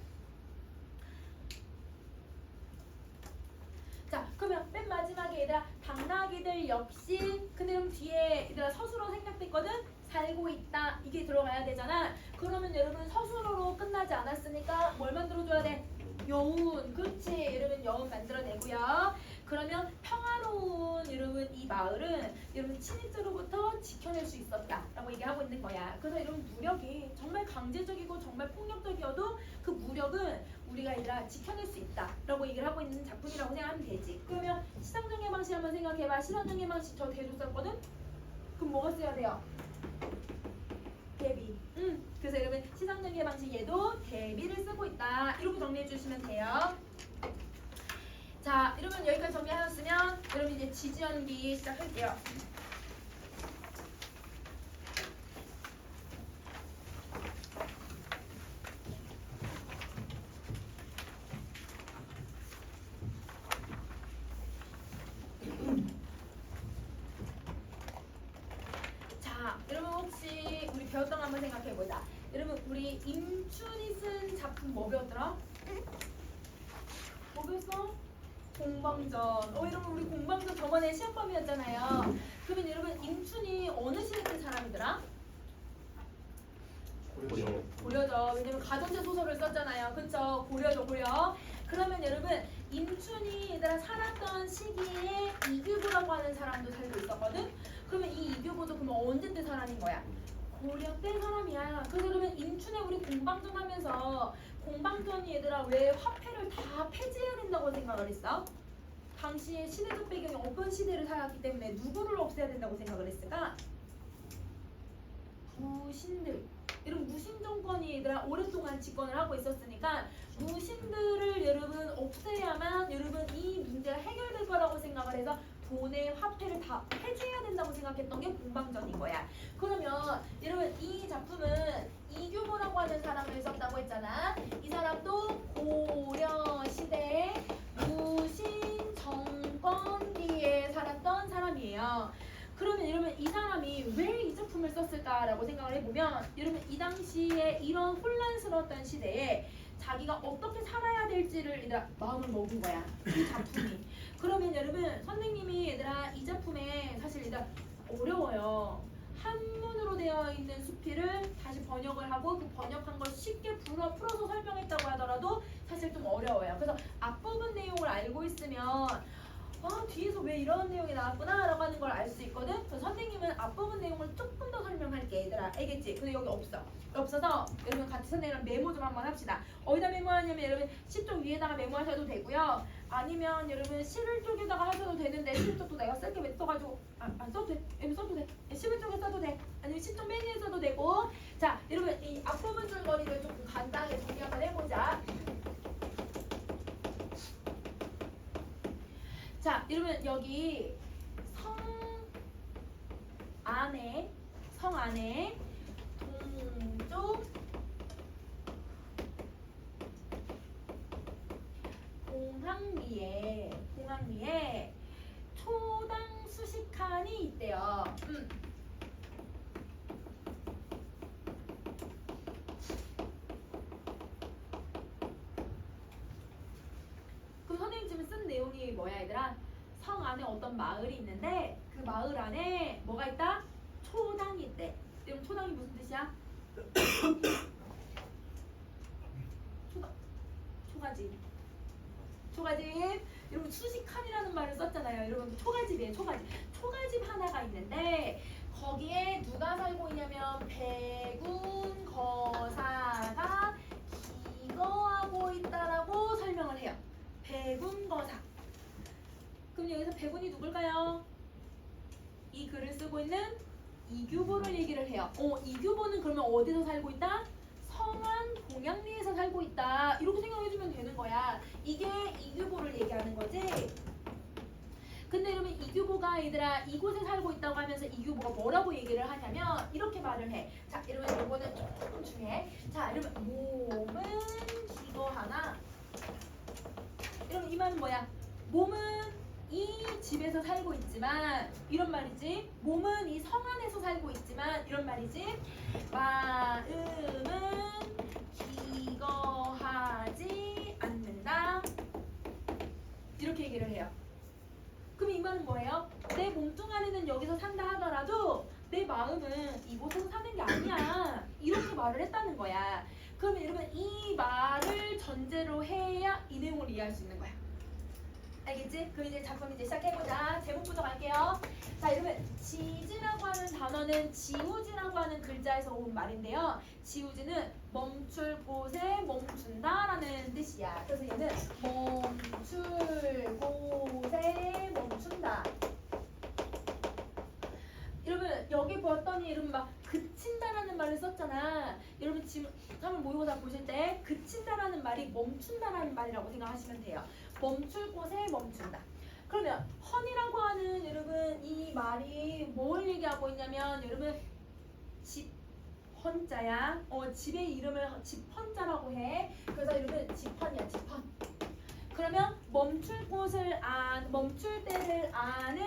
자, 그러면 맨 마지막에 얘들아 당나귀들 역시 근데 그럼 뒤에 얘들아 서술어 생략됐거든? 살고 있다 이게 들어가야 되잖아. 그러면 여러분 서술어로 끝나지 않았으니까 뭘 만들어줘야 돼? 여운. 그렇지. 여러분 여운 만들어내고요. 그러면 평화로운 여러분 이 마을은 여러분 침입자로부터 지켜낼 수 있었다라고 얘기하고 있는 거야. 그래서 여러분 무력이 정말 강제적이고 정말 폭력적이어도 그 무력은 우리가 아니라 지켜낼 수 있다라고 얘기를 하고 있는 작품이라고 생각하면 되지. 그러면 시상정의 방식 한번 생각해봐. 시상정의 방식 저 대조 썼거든? 그럼 뭐가 써야 돼요? 대비. 그래서 여러분 시상정의 방식 얘도 대비를 쓰고 있다. 이렇게 정리해 주시면 돼요. 자, 여러분 여기까지 정리하셨으면 여러분 이제 지지연기 시작할게요. 자, 여러분 혹시 우리 배웠던 거 한번 생각해보자. 여러분 우리 임춘이 쓴 작품 뭐 배웠더라? 뭐 배웠어? 공방전. 여러분 우리 공방전 저번에 시험범위였잖아요. 그러면 여러분 임춘이 어느 시대 때 사람이더라? 고려죠. 왜냐면 가정제 소설을 썼잖아요. 그쵸? 고려죠, 고려. 그러면 여러분 임춘이 얘들아 살았던 시기에 이규보라고 하는 사람도 살고 있었거든? 그러면 이 이규보도 그러면 언제 때 사람인 거야? 고려 때 사람이야. 그래서 그러면 임춘에 우리 공방전 하면서 공방전이 얘들아 왜 화폐를 다 폐지해야 된다고 생각을 했어? 당시에 시대적 배경이 어떤 시대를 살았기 때문에 누구를 없애야 된다고 생각을 했을까? 무신들. 이런 무신 정권이 얘들아 오랫동안 집권을 하고 있었으니까 무신들을 여러분 없애야만 여러분 이 문제가 해결될 거라고 생각을 해서 돈의 화폐를 다 폐지해야 된다고 생각했던 게 공방전인 거야. 그러면 여러분 이 작품은 이규보라고 하는 사람을 썼다고 했잖아. 이 사람도 고려 시대에 무신 정권기에 살았던 사람이에요. 그러면 여러분 이 사람이 왜 이 작품을 썼을까라고 생각을 해보면 여러분 이 당시에 이런 혼란스러웠던 시대에 자기가 어떻게 살아야 될지를 얘들아 마음을 먹은 거야. 이 작품이. 그러면 여러분 선생님이 얘들아 이 작품에 사실 얘들아 어려워요. 한문으로 되어 있는 수필을 다시 번역을 하고 그 번역한 걸 쉽게 풀어서 설명했다고 하더라도 사실 좀 어려워요. 그래서 앞부분 내용을 알고 있으면 뒤에서 왜 이런 내용이 나왔구나 라고 하는 걸 알 수 있거든. 그래서 선생님은 앞부분 내용을 조금 더 설명할게 얘들아. 알겠지? 근데 여기 없어. 없어서 여러분 같이 선생님이랑 메모 좀 한번 합시다. 어디다 메모하냐면 여러분 시쪽 위에다가 메모하셔도 되고요. 아니면 여러분 11쪽에다가 하셔도 되는데 11쪽도 내가 쓸게 왜 써가지고 안 써도 돼. 여러분 써도 돼. 11쪽에 써도 돼. 아니면 10쪽 맨 위에 써도 되고. 자 여러분 이 앞부분 줄거리를 조금 간단하게 정리 한번 해보자. 자, 여러분 여기 성 안에 동쪽 공항리에 초당 수십 칸이 있대요. 그 선생님 지금 쓴 내용이 뭐야 얘들아? 성 안에 어떤 마을이 있는데 그 마을 안에 뭐가 있다? 초당이 있대. 그럼 초당이 무슨 뜻이야? 초가집. 여러분 수십 칸이라는 말을 썼잖아요. 여러분 초가집이에요. 초가집 하나가 있는데 거기에 누가 살고 있냐면 배군 거사가 기거하고 있다라고 설명을 해요. 배군 거사. 그럼 여기서 배군이 누굴까요? 이 글을 쓰고 있는 이규보를 얘기를 해요. 이규보는 그러면 어디서 살고 있다? 성안 공양리에서 살고 있다. 이렇게 생각해주면 되는 거야. 이게 이규보를 얘기하는 거지. 근데 여러분 이규보가 얘들아 이곳에 살고 있다고 하면서 이규보가 뭐라고 얘기를 하냐면 이렇게 말을 해. 자 여러분 이거는 조금 중요해. 자 여러분 몸은 기거하나. 여러분 이 말은 뭐야? 몸은 이 집에서 살고 있지만 이런 말이지. 몸은 이 성 안에서 살고 있지만 이런 말이지. 마음은 기거하지 않는다. 이렇게 얘기를 해요. 그럼 이 말은 뭐예요? 내 몸뚱 아리는 여기서 산다 하더라도 내 마음은 이곳에서 사는 게 아니야. 이렇게 말을 했다는 거야. 그러면 여러분 이 말을 전제로 해야 이 내용을 이해할 수 있는 거야. 알겠지? 그럼 이제 작품 이제 시작해보자. 제목부터 갈게요. 자, 여러분 지지라고 하는 단어는 지우지라고 하는 글자에서 온 말인데요. 지우지는 멈출 곳에 멈춘다라는 뜻이야. 그래서 얘는 멈출 곳에 멈춘다. 여러분 여기 보았더니 여러분 막 그친다라는 말을 썼잖아. 여러분 지금 한번 모의고사 보실 때 그친다라는 말이 멈춘다라는 말이라고 생각하시면 돼요. 멈출 곳에 멈춘다. 그러면 헌이라고 하는 여러분 이 말이 뭘 얘기하고 있냐면 여러분 집 헌자야. 집의 이름을 집헌자라고 해. 그래서 여러분 집헌이야 집헌. 그러면 멈출 곳을 멈출 때를 아는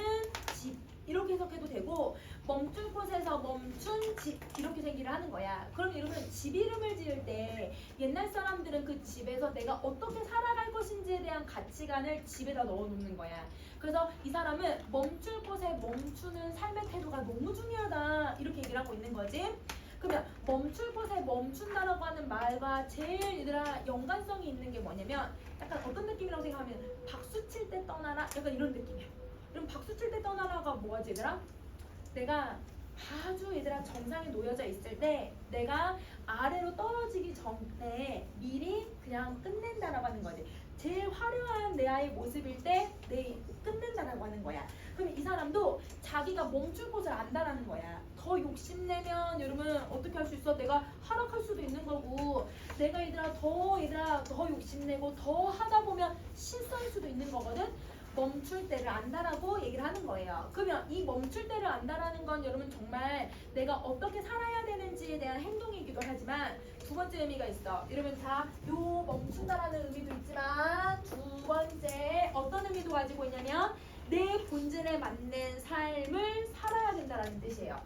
집 이렇게 해석해도 되고 멈출 곳에서 멈춘 집 이렇게 생기를 하는 거야. 그럼 여러분 집 이름을 지을 때 옛날 사람들은 그 집에서 내가 어떻게 살아갈 것인지에 대한 가치관을 집에다 넣어놓는 거야. 그래서 이 사람은 멈출 곳에 멈추는 삶의 태도가 너무 중요하다 이렇게 얘기를 하고 있는 거지. 그러면 멈출 곳에 멈춘다라고 하는 말과 제일 얘들아 연관성이 있는 게 뭐냐면 약간 어떤 느낌이라고 생각하면 박수 칠 때 떠나라 약간 이런 느낌이야. 그럼 박수 칠 때 떠나라가 뭐지 얘들아? 내가 아주 얘들아 정상에 놓여져 있을 때 내가 아래로 떨어지기 전에 미리 그냥 끝낸다라고 하는 거지. 제일 화려한 내 아이의 모습일 때 내 끝낸다라고 하는 거야. 그럼 이 사람도 자기가 멈출 곳을 안다라는 거야. 더 욕심내면 여러분 어떻게 할 수 있어? 내가 하락할 수도 있는 거고 내가 얘들아 더 욕심내고 더 하다 보면 실수할 수도 있는 거거든. 멈출 때를 안다라고 얘기를 하는 거예요. 그러면 이 멈출 때를 안다라는 건 여러분 정말 내가 어떻게 살아야 되는지에 대한 행동이기도 하지만 두 번째 의미가 있어. 여러분 자, 요 멈춘다라는 의미도 있지만 두 번째 어떤 의미도 가지고 있냐면 내 본질에 맞는 삶을 살아야 된다라는 뜻이에요.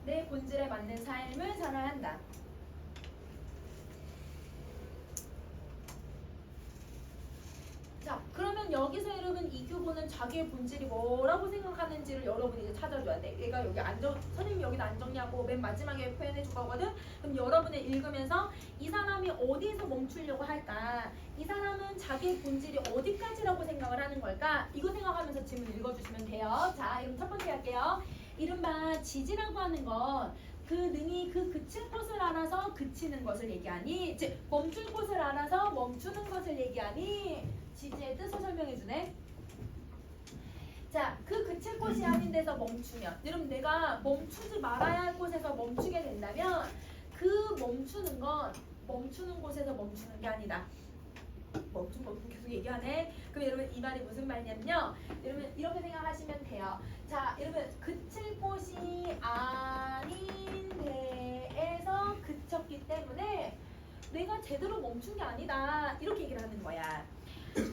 내 본질에 맞는 삶을 살아야 한다. 자, 그러면 여기서 여러분 이 교보는 자기의 본질이 뭐라고 생각하는지를 여러분이 이제 찾아줘야 돼. 얘가 여기 선생님이 여기다 안 정리하고 맨 마지막에 표현해 줄 거거든. 그럼 여러분이 읽으면서 이 사람이 어디에서 멈추려고 할까? 이 사람은 자기의 본질이 어디까지라고 생각을 하는 걸까? 이거 생각하면서 질문 읽어주시면 돼요. 자, 그럼 첫 번째 할게요. 이른바 지지라고 하는 건 그 능이 그 그칠 곳을 알아서 그치는 것을 얘기하니 즉 멈출 곳을 알아서 멈추는 것을 얘기하니 지지의 뜻을 설명해 주네. 자, 그 그칠 곳이 아닌 데서 멈추면 여러분 내가 멈추지 말아야 할 곳에서 멈추게 된다면 그 멈추는 건 멈추는 곳에서 멈추는 게 아니다. 멈춘 거 계속 얘기하네. 그럼 여러분 이 말이 무슨 말이냐면요. 여러분 이렇게 생각하시면 돼요. 자, 여러분 그칠 곳이 아닌 데에서 그쳤기 때문에 내가 제대로 멈춘 게 아니다. 이렇게 얘기를 하는 거야.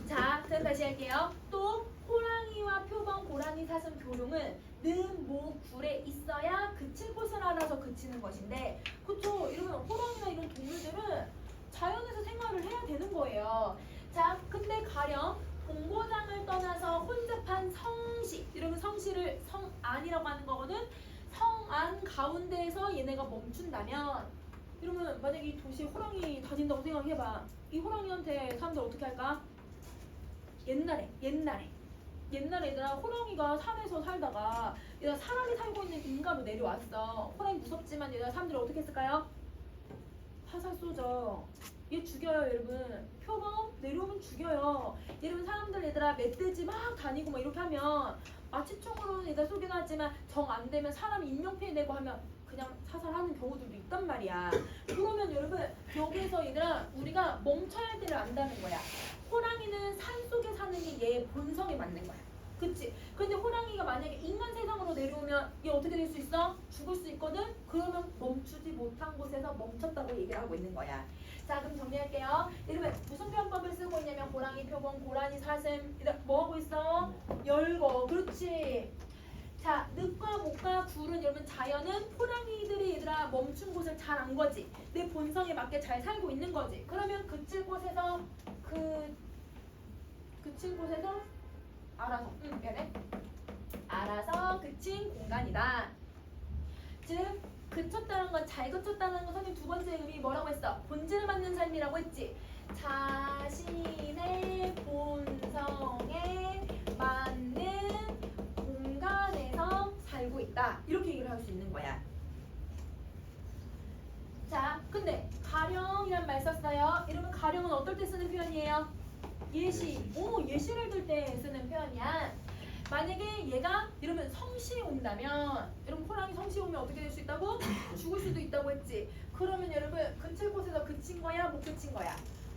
자, 그럼 다시 할게요. 또 호랑이와 표범, 고라니, 사슴, 교룡은 는, 모, 굴에 있어야 그칠 곳을 알아서 그치는 것인데 그쵸? 여러분 호랑이나 이런 동물들은 자연에서 생활을 해야 되는 거예요. 자, 근데 가령 본고장을 떠나서 혼잡한 성시, 이러면 성시를 성안이라고 하는 거거든. 성안 가운데에서 얘네가 멈춘다면 이러면 만약에 이 도시에 호랑이 다닌다고 생각해봐. 이 호랑이한테 사람들 어떻게 할까? 옛날에 얘들아 호랑이가 산에서 살다가 얘가 사람이 살고 있는 인가로 내려왔어. 호랑이 무섭지만 얘들아 사람들이 어떻게 했을까요? 화살 쏘죠. 얘 죽여요 여러분. 표범 내려오면 죽여요. 여러분 사람들 얘들아 멧돼지 막 다니고 막 이렇게 하면 마취총으로는 얘들 쏘긴 하지만 정 안 되면 사람 인명피해 내고 하면 그냥 사살하는 경우들도 있단 말이야. 그러면 여러분 여기에서 얘들아 우리가 멈춰야 할 때를 안다는 거야. 호랑이는 산속에 사는 게 얘의 본성에 맞는 거야. 그치? 근데 호랑이가 만약에 인간 세상으로 내려오면 얘 어떻게 될 수 있어? 죽을 수 있거든? 그러면 멈추지 못한 곳에서 멈췄다고 얘기를 하고 있는 거야. 자, 그럼 정리할게요. 여러분 무슨 표현법을 쓰고 있냐면 고랑이, 표범, 고라니, 사슴 뭐 하고 있어? 열거. 그렇지. 자, 늑과 목과 굴은 여러분 자연은 호랑이들이 얘들아 멈춘 곳을 잘 안 거지. 내 본성에 맞게 잘 살고 있는 거지. 그러면 그칠 곳에서 그친 곳에서 알아서 미안해. 알아서 그친 공간이다. 즉 그쳤다는 건 잘 그쳤다는 건 선생님 두 번째 의미 뭐라고 했어? 본질을 받는 삶이라고 했지. 자신의 본성에 맞는 공간에서 살고 있다. 이렇게 얘기를 할 수 있는 거야. 자, 근데 가령이란 말 썼어요. 여러분 가령은 어떨 때 쓰는 표현이에요? 예시. 예시를 들 때 쓰는 표현이야. 만약에 얘가 이러면 성시 온다면 여러분 호랑이 성시 오면 어떻게 될 수 있다고? 죽을 수도 있다고 했지. 그러면 여러분 그칠 곳에서 그친 거야? 못 그친 거야?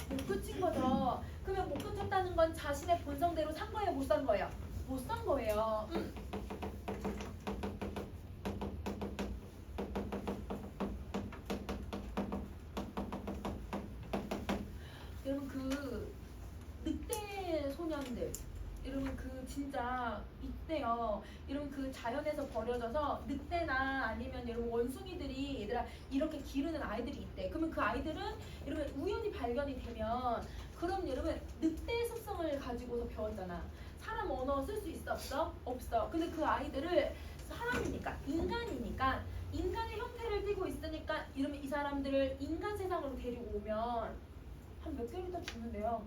못 그친 거죠. 그러면 못 그쳤다는 건 자신의 본성대로 산 거예요? 못 산 거예요? 못 산 거예요. 여러분 그 늑대 소년들 여러분 그 진짜 이때요. 여러분 그 자연에서 버려져서 늑대나 아니면 여러분 원숭이들이 얘들아 이렇게 기르는 아이들이 있대. 그러면 그 아이들은 여러분 우연히 발견이 되면 그럼 여러분 늑대 습성을 가지고서 배웠잖아. 사람 언어 쓸 수 있어 없어? 없어. 근데 그 아이들을 사람이니까 인간이니까 인간의 형태를 띠고 있으니까 이러면 이 사람들을 인간 세상으로 데리고 오면 한 몇 개월 있다 죽는데요.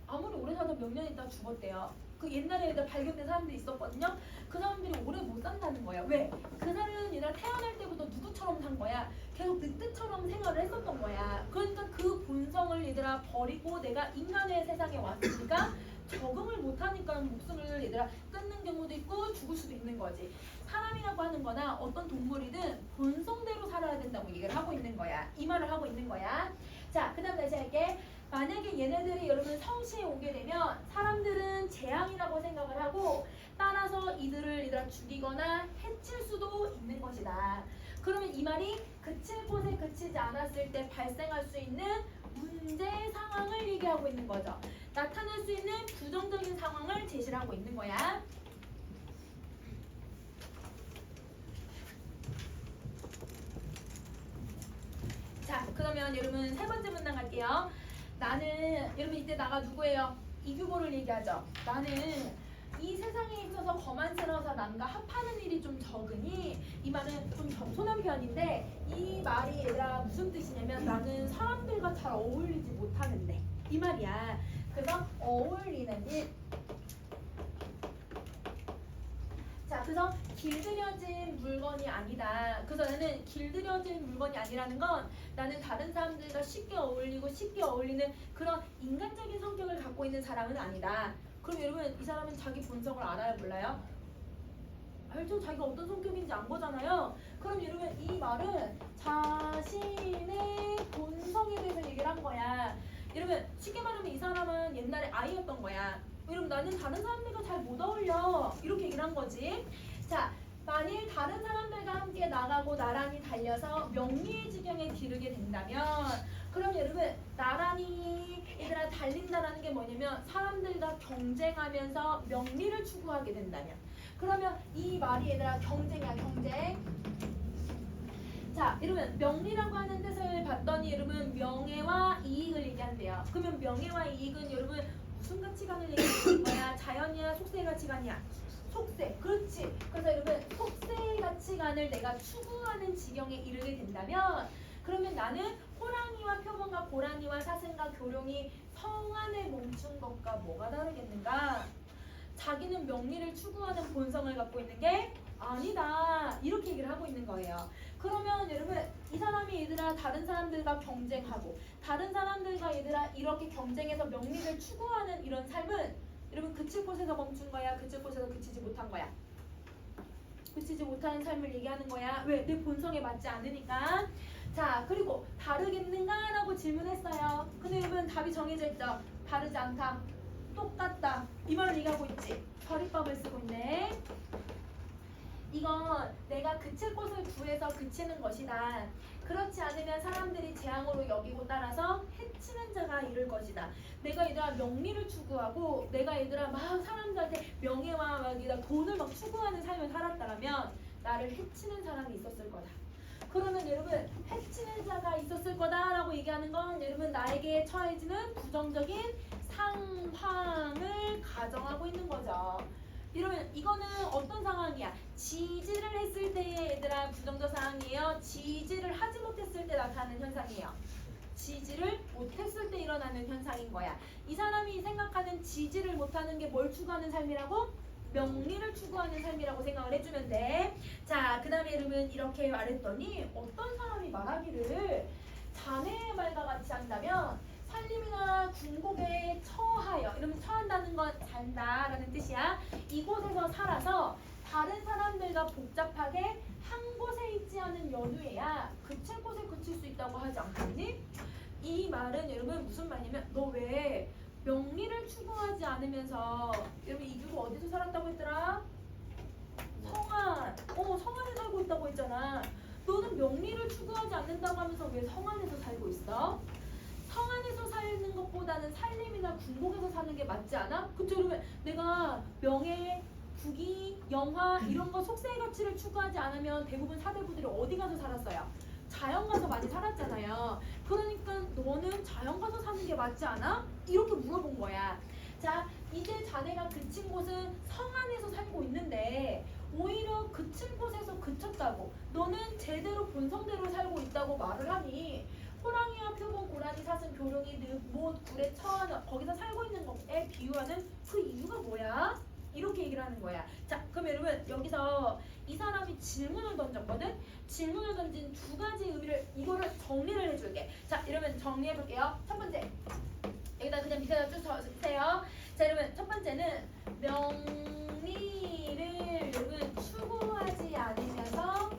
아무리 오래 살다 몇 년 있다 죽었대요. 그 옛날에 발견된 사람들이 있었거든요. 그 사람들이 오래 못 산다는 거야. 왜? 그 사람은 얘가 태어날 때부터 누구처럼 산 거야. 계속 늑대처럼 생활을 했었던 거야. 그러니까 그 본성을 얘들아 버리고 내가 인간의 세상에 왔으니까 적응을 못하니까 목숨을 얘들아 끊는 경우도 있고 죽을 수도 있는 거지. 사람이라고 하는 거나 어떤 동물이든 본성대로 살아야 된다고 얘기를 하고 있는 거야. 이 말을 하고 있는 거야. 자, 그 다음 다시 할게. 만약에 얘네들이 여러분 성시에 오게 되면 사람들은 재앙이라고 생각을 하고 따라서 이들을 얘들아 죽이거나 해칠 수도 있는 것이다. 그러면 이 말이 그칠 곳에 그치지 않았을 때 발생할 수 있는 문제 상황을 얘기하고 있는 거죠. 나타날 수 있는 부정적인 상황을 제시를 하고 있는 거야. 자, 그러면 여러분 세 번째 문장 갈게요. 나는 여러분 이때 나가 누구예요? 이규보를 얘기하죠. 나는 이 세상에 있어서 거만스러워서 남과 합하는 일이 좀 적으니 이 말은 좀 겸손한 편인데 이 말이 얘들아 무슨 뜻이냐면 나는 사람들과 잘 어울리지 못하는데 이 말이야. 그래서 어울리는 일. 자, 그래서 길들여진 물건이 아니다. 그래서 나는 길들여진 물건이 아니라는 건 나는 다른 사람들과 쉽게 어울리고 쉽게 어울리는 그런 인간적인 성격을 갖고 있는 사람은 아니다. 그럼 여러분 이 사람은 자기 본성을 알아요 몰라요? 알죠? 자기가 어떤 성격인지 안 보잖아요. 그럼 여러분 이 말은 자신의 본성에 대해서 얘기를 한 거야. 여러분 쉽게 말하면 이 사람은 옛날에 아이였던 거야. 여러분 나는 다른 사람들과 잘 못 어울려 이렇게 얘기를 한 거지. 자, 만일 다른 사람들과 함께 나가고 나란히 달려서 명리의 지경에 이르게 된다면 그럼 여러분 나란히 얘들아 달린다라는 게 뭐냐면 사람들과 경쟁하면서 명리를 추구하게 된다면 그러면 이 말이 얘들아 경쟁이야 경쟁. 자, 여러분 명리라고 하는 뜻을 봤더니 여러분 명예와 이익을 얘기한대요. 그러면 명예와 이익은 여러분 무슨 가치관을 얘기하는 거야? 자연이야? 속세의 가치관이야? 속세. 그렇지. 그래서 여러분 속세의 가치관을 내가 추구하는 지경에 이르게 된다면 그러면 나는 호랑이와 표범과 고라니와 사슴과 교룡이 성안에 멈춘 것과 뭐가 다르겠는가? 자기는 명리를 추구하는 본성을 갖고 있는 게 아니다. 이렇게 얘기를 하고 있는 거예요. 그러면 여러분 이 사람이 얘들아 다른 사람들과 경쟁하고 다른 사람들과 얘들아 이렇게 경쟁해서 명리를 추구하는 이런 삶은 여러분 그칠 곳에서 멈춘 거야? 그칠 곳에서 그치지 못한 거야? 그치지 못하는 삶을 얘기하는 거야. 왜? 내 본성에 맞지 않으니까. 자, 그리고 다르겠는가? 라고 질문했어요. 근데 여러분 답이 정해져 있죠? 다르지 않다. 똑같다. 이 말을 얘기하고 있지. 결의법을 쓰고 있네. 이건 내가 그칠 곳을 구해서 그치는 것이다. 그렇지 않으면 사람들이 재앙으로 여기고 따라서 해치는 자가 이를 것이다. 내가 얘들아 명리를 추구하고 내가 얘들아 막 사람들한테 명예와 막 돈을 막 추구하는 삶을 살았다면 나를 해치는 사람이 있었을 거다. 그러면 여러분 해치는 자가 있었을 거다라고 얘기하는 건 여러분 나에게 처해지는 부정적인 상황을 가정하고 있는 거죠. 이러면 이거는 어떤 상황이야? 지지를 했을 때의 얘들아 부정적 상황이에요. 지지를 하지 못했을 때 나타나는 현상이에요. 지지를 못했을 때 일어나는 현상인 거야. 이 사람이 생각하는 지지를 못하는 게 뭘 추구하는 삶이라고? 명리를 추구하는 삶이라고 생각을 해주면 돼. 자, 그 다음에 여러분 이렇게 말했더니 어떤 사람이 말하기를 자네의 말과 같이 한다면 산림이나 궁곡에 처하여, 이러면 처한다는 건 산다라는 뜻이야. 이곳에서 살아서 다른 사람들과 복잡하게 한 곳에 있지 않은 연후에야 그칠 곳에 그칠 수 있다고 하지 않겠니? 이 말은 여러분 무슨 말이냐면 너 왜 명리를 추구하지 않으면서 여러분 이규가 어디서 살았다고 했더라? 성안. 성안에 살고 있다고 했잖아. 너는 명리를 추구하지 않는다고 하면서 왜 성안에서 살고 있어? 성안에서 사는 것보다는 산림이나 궁곡에서 사는 게 맞지 않아? 그쵸? 그러면 내가 명예, 부귀, 영화 이런 거 속세의 가치를 추구하지 않으면 대부분 사대부들이 어디 가서 살았어요? 자연 가서 많이 살았잖아요. 그러니까 너는 자연 가서 사는 게 맞지 않아? 이렇게 물어본 거야. 자, 이제 자네가 그친 곳은 성안에서 살고 있는데 오히려 그친 곳에서 그쳤다고 너는 제대로 본성대로 살고 있다고 말을 하니 호랑이와 표범, 고라니, 사슴, 교룡이, 늑, 못, 굴에 처한 거기서 살고 있는 것에 비유하는 그 이유가 뭐야? 이렇게 얘기를 하는 거야. 자, 그럼 여러분 여기서 이 사람이 질문을 던졌거든? 질문을 던진 두 가지 의미를 이거를 정리를 해줄게. 자, 이러면 정리해볼게요. 첫 번째, 여기다 그냥 밑에다 쭉 적으세요. 자, 여러분 첫 번째는 명리를 여러분 추구하지 않으면서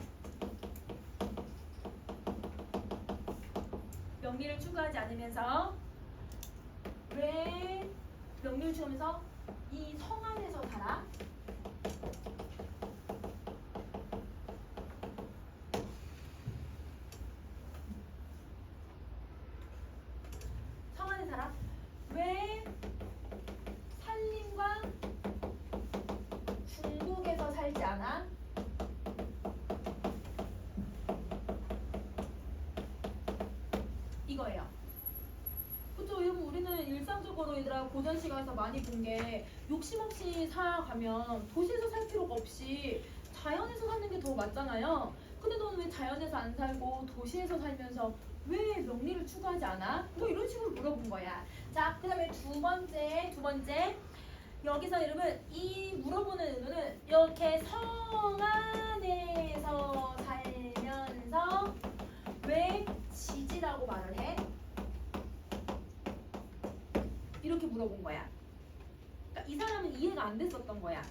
명리를 추구하지 않으면서 왜 명리를 추구하면서 이 성안에서 살아? 성안에 살아? 왜 산림과 중국에서 살지 않아? 이거예요. 그쵸? 여러분 우리는 일상적으로 얘들아 고전 시간에서 많이 본 게 욕심 없이 살아가면 도시에서 살 필요가 없이 자연에서 사는 게 더 맞잖아요. 근데 너는 왜 자연에서 안 살고 도시에서 살면서 왜 명리를 추구하지 않아? 뭐 이런 식으로 물어본 거야. 자, 그 다음에 두 번째 여기서 여러분 이 물어보는 의도는 이렇게 성안에서 살면서 왜 지지라고 말을 해? 이렇게 물어본 거야. 그러니까 이 사람은 이해가 안 됐었던 거야.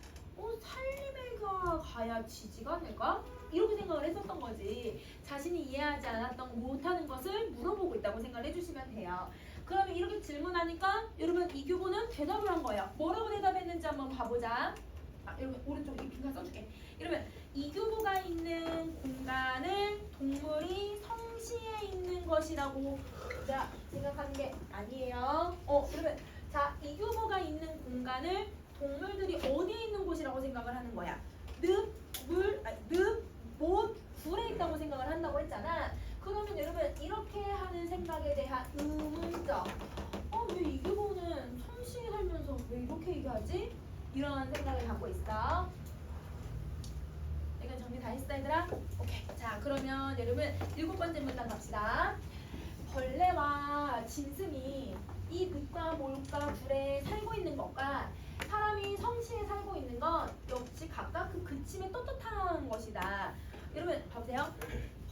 살림에가 가야 지지가 될까? 이렇게 생각을 했었던 거지. 자신이 이해하지 않았던 못하는 것을 물어보고 있다고 생각을 해주시면 돼요. 그러면 이렇게 질문하니까 여러분 이규보는 대답을 한 거예요. 뭐라고 대답했는지 한번 봐보자. 여러분 오른쪽 이 빈칸 써줄게. 이러면 이규보가 있는 공간을 동물이 성시해 있는 것이라고 생각하는 게 아니에요. 그러면 자, 이규보가 있는 공간을 동물들이 어디에 있는 곳이라고 생각을 하는 거야? 늪, 못, 굴에 있다고 생각을 한다고 했잖아. 그러면 여러분 이렇게 하는 생각에 대한 의문점. 왜 이규보는 성시에 살면서 왜 이렇게 얘기하지? 이런 생각을 갖고 있어. 이건 정리 다 했어 얘들아? 오케이. 자, 그러면 여러분 7번째 문장 갑시다. 벌레와 짐승이 이 늪과 몰과 굴에 살고 있는 것과 사람이 성시에 살고 있는 건 역시 각각 그 그침에 떳떳한 것이다. 여러분 봐보세요.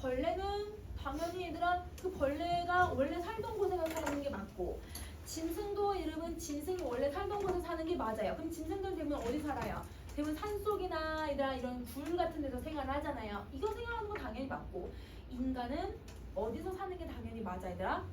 벌레는 당연히 얘들아 그 벌레가 원래 살던 곳에서 사는 게 맞고 짐승도 여러분 짐승이 원래 살던 곳에 사는 게 맞아요. 그럼 짐승들은 대부분 어디 살아요? 대부분 산속이나 얘들아 이런 굴 같은 데서 생활을 하잖아요. 이거 생활하는 건 당연히 맞고 인간은 어디서 사는 게 당연히 맞아 얘들아?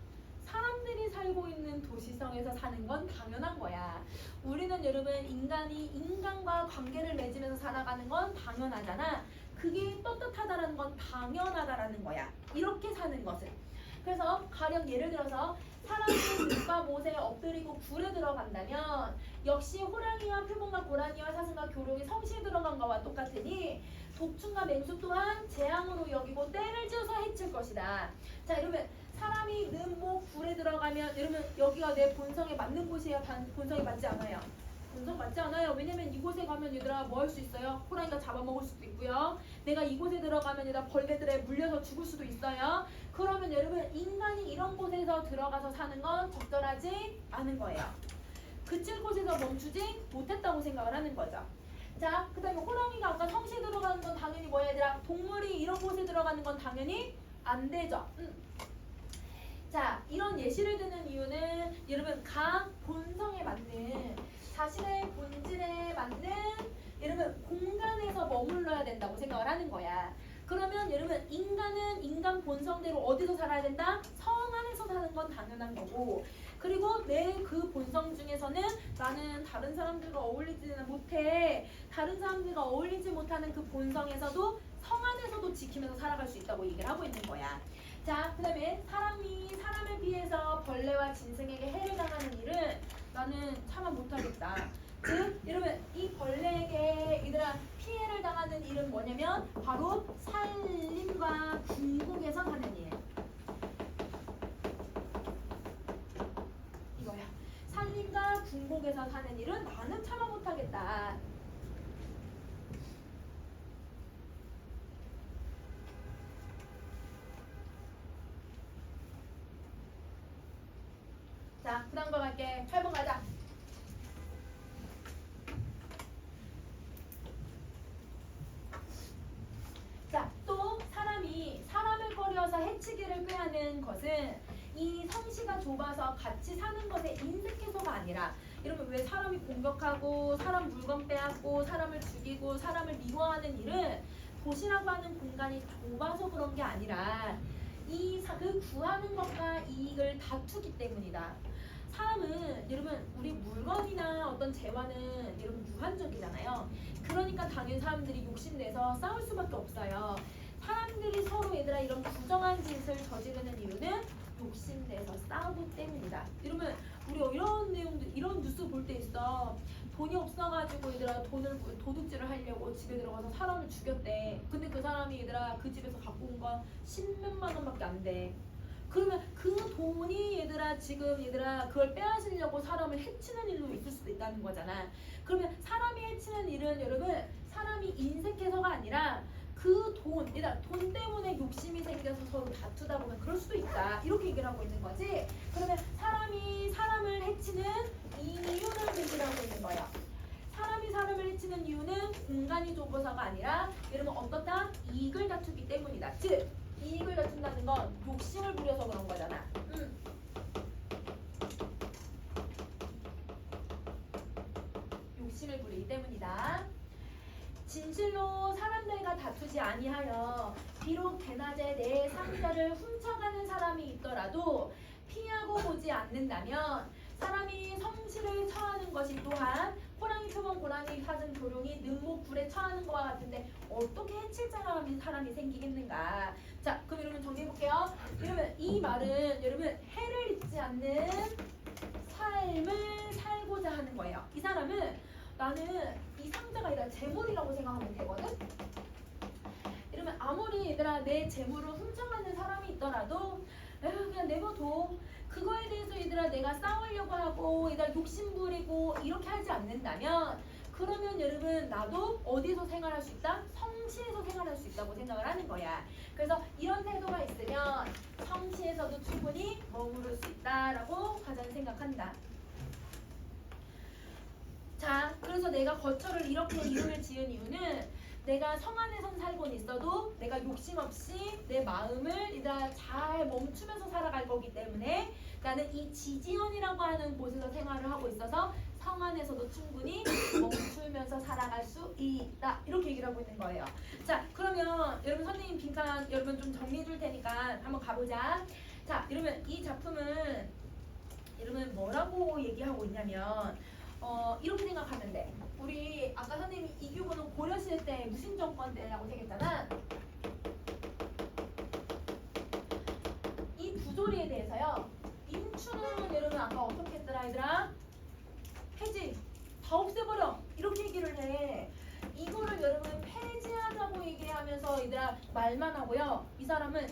사람들이 살고 있는 도시성에서 사는 건 당연한 거야. 우리는 여러분 인간이 인간과 관계를 맺으면서 살아가는 건 당연하잖아. 그게 떳떳하다라는 건 당연하다라는 거야. 이렇게 사는 것은. 그래서 가령 예를 들어서 사람이 늪과 못에 엎드리고 굴에 들어간다면 역시 호랑이와 표범과 고라니와 사슴과 교룡이 성시에 들어간 것과 똑같으니 독충과 맹수 또한 재앙으로 여기고 때를 지어서 해칠 것이다. 자, 이러면 사람이 늪, 못, 굴에 들어가 들어가면 여러분 여기가 내 본성에 맞는 곳이에요? 본성에 맞지 않아요? 본성 맞지 않아요. 왜냐면 이곳에 가면 얘들아 뭐 할 수 있어요? 호랑이가 잡아먹을 수도 있고요. 내가 이곳에 들어가면 얘들아 벌레들에 물려서 죽을 수도 있어요. 그러면 여러분 인간이 이런 곳에서 들어가서 사는 건 적절하지 않은 거예요. 그칠 곳에서 멈추지 못했다고 생각을 하는 거죠. 자, 그 다음에 호랑이가 아까 성시에 들어가는 건 당연히 뭐야 얘들아? 동물이 이런 곳에 들어가는 건 당연히 안 되죠. 자, 이런 예시를 드는 이유는 여러분 각 본성에 맞는 자신의 본질에 맞는 여러분 공간에서 머물러야 된다고 생각을 하는 거야. 그러면 여러분 인간은 인간 본성대로 어디서 살아야 된다? 성 안에서 사는 건 당연한 거고, 그리고 내 그 본성 중에서는 나는 다른 사람들과 어울리지는 못해. 다른 사람들과 어울리지 못하는 그 본성에서도 성 안에서도 지키면서 살아갈 수 있다고 얘기를 하고 있는 거야. 자, 그 다음에 사람이 사람에 비해서 벌레와 짐승에게 해를 당하는 일은 나는 참아 못하겠다. 즉, 여러분 이 벌레에게 얘들아 피해를 당하는 일은 뭐냐면 바로 산림과 궁곡에서 하는 일. 이거야. 산림과 궁곡에서 사는 일은 나는 참아 못하겠다. 자, 그 다음 거 갈게. 8번 가자. 자, 또 사람이 사람을 꺼려서 해치기를 꾀하는 것은 이 성씨가 좁아서 같이 사는 것에 인색해서가 아니라, 여러분 왜 사람이 공격하고 사람 물건 빼앗고 사람을 죽이고 사람을 미워하는 일은 도시라고 하는 공간이 좁아서 그런 게 아니라 그 구하는 것과 이익을 다투기 때문이다. 사람은 여러분 우리 물건이나 어떤 재화는 여러분 무한정이잖아요. 그러니까 당연히 사람들이 욕심내서 싸울 수밖에 없어요. 사람들이 서로 얘들아 이런 부정한 짓을 저지르는 이유는 욕심내서 싸우기 때문이다. 여러분 우리 이런 내용들 이런 뉴스 볼 때 있어. 돈이 없어가지고 얘들아 돈을 도둑질을 하려고 집에 들어가서 사람을 죽였대. 근데 그 사람이 얘들아 그 집에서 갖고 온 건 10몇만 원밖에 안 돼. 그러면 그 돈이 얘들아 지금 얘들아 그걸 빼앗으려고 사람을 해치는 일로 있을 수도 있다는 거잖아. 그러면 사람이 해치는 일은 여러분 사람이 인색해서가 아니라 그 돈, 얘들아 돈 때문에 욕심이 생겨서 서로 다투다 보면 그럴 수도 있다. 이렇게 얘기를 하고 있는 거지. 그러면 사람이 사람을 해치는 이유를 얘기를 하고 있는 거야. 사람이 사람을 해치는 이유는 공간이 좁아서가 아니라 여러분 어떻다? 이익을 다투기 때문이다. 즉 이익을 다툰다는 건 욕심을 부려서 그런 거잖아. 욕심을 부리기 때문이다. 진실로 사람들과 다투지 아니하여 비록 대낮에 내 상자를 훔쳐가는 사람이 있더라도 피하고 보지 않는다면 사람이 성실을 처하는 것이 또한 호랑이 표범 고라니 사슴 조룡이 능목 불에 처하는 것과 같은데 어떻게 해칠 사람이 생기겠는가. 자, 그럼 여러분 정리해볼게요. 여러분 이 말은 여러분 해를 입지 않는 삶을 살고자 하는 거예요. 이 사람은 나는 이 상자가 아니라 재물이라고 생각하면 되거든. 이러면 아무리 얘들아 내 재물을 훔쳐가는 사람이 있더라도 그냥 내버둬. 그거에 대해서 얘들아 내가 싸우려고 하고 얘들아 욕심부리고 이렇게 하지 않는다면 그러면 여러분 나도 어디서 생활할 수 있다? 성시에서 생활할 수 있다고 생각을 하는 거야. 그래서 이런 태도가 있으면 성시에서도 충분히 머무를 수 있다라고 가장 생각한다. 자, 그래서 내가 거처를 이렇게 이름을 지은 이유는 내가 성 안에선 살고는 있어도 내가 욕심 없이 내 마음을 얘들아 잘 멈추면서 살아갈 거기 때문에 나는 이 지지연이라고 하는 곳에서 생활을 하고 있어서 성 안에서도 충분히 멈추면서 살아갈 수 있다. 이렇게 얘기를 하고 있는 거예요. 자, 그러면 여러분 선생님 빈칸 여러분 좀 정리해 줄 테니까 한번 가보자. 자, 여러분 이 작품은 여러분 뭐라고 얘기하고 있냐면 이렇게 생각하면 돼. 우리 아까 선생님이 이 교구는 고려시대 때 무슨 정권 때라고 생각했잖아. 이 부조리에 대해서요. 인추는 여러분 아까 어떻게 했더라 얘들아? 폐지 다 없애버려 이렇게 얘기를 해. 이거를 여러분 폐지하자고 얘기하면서 얘들아 말만 하고요. 이 사람은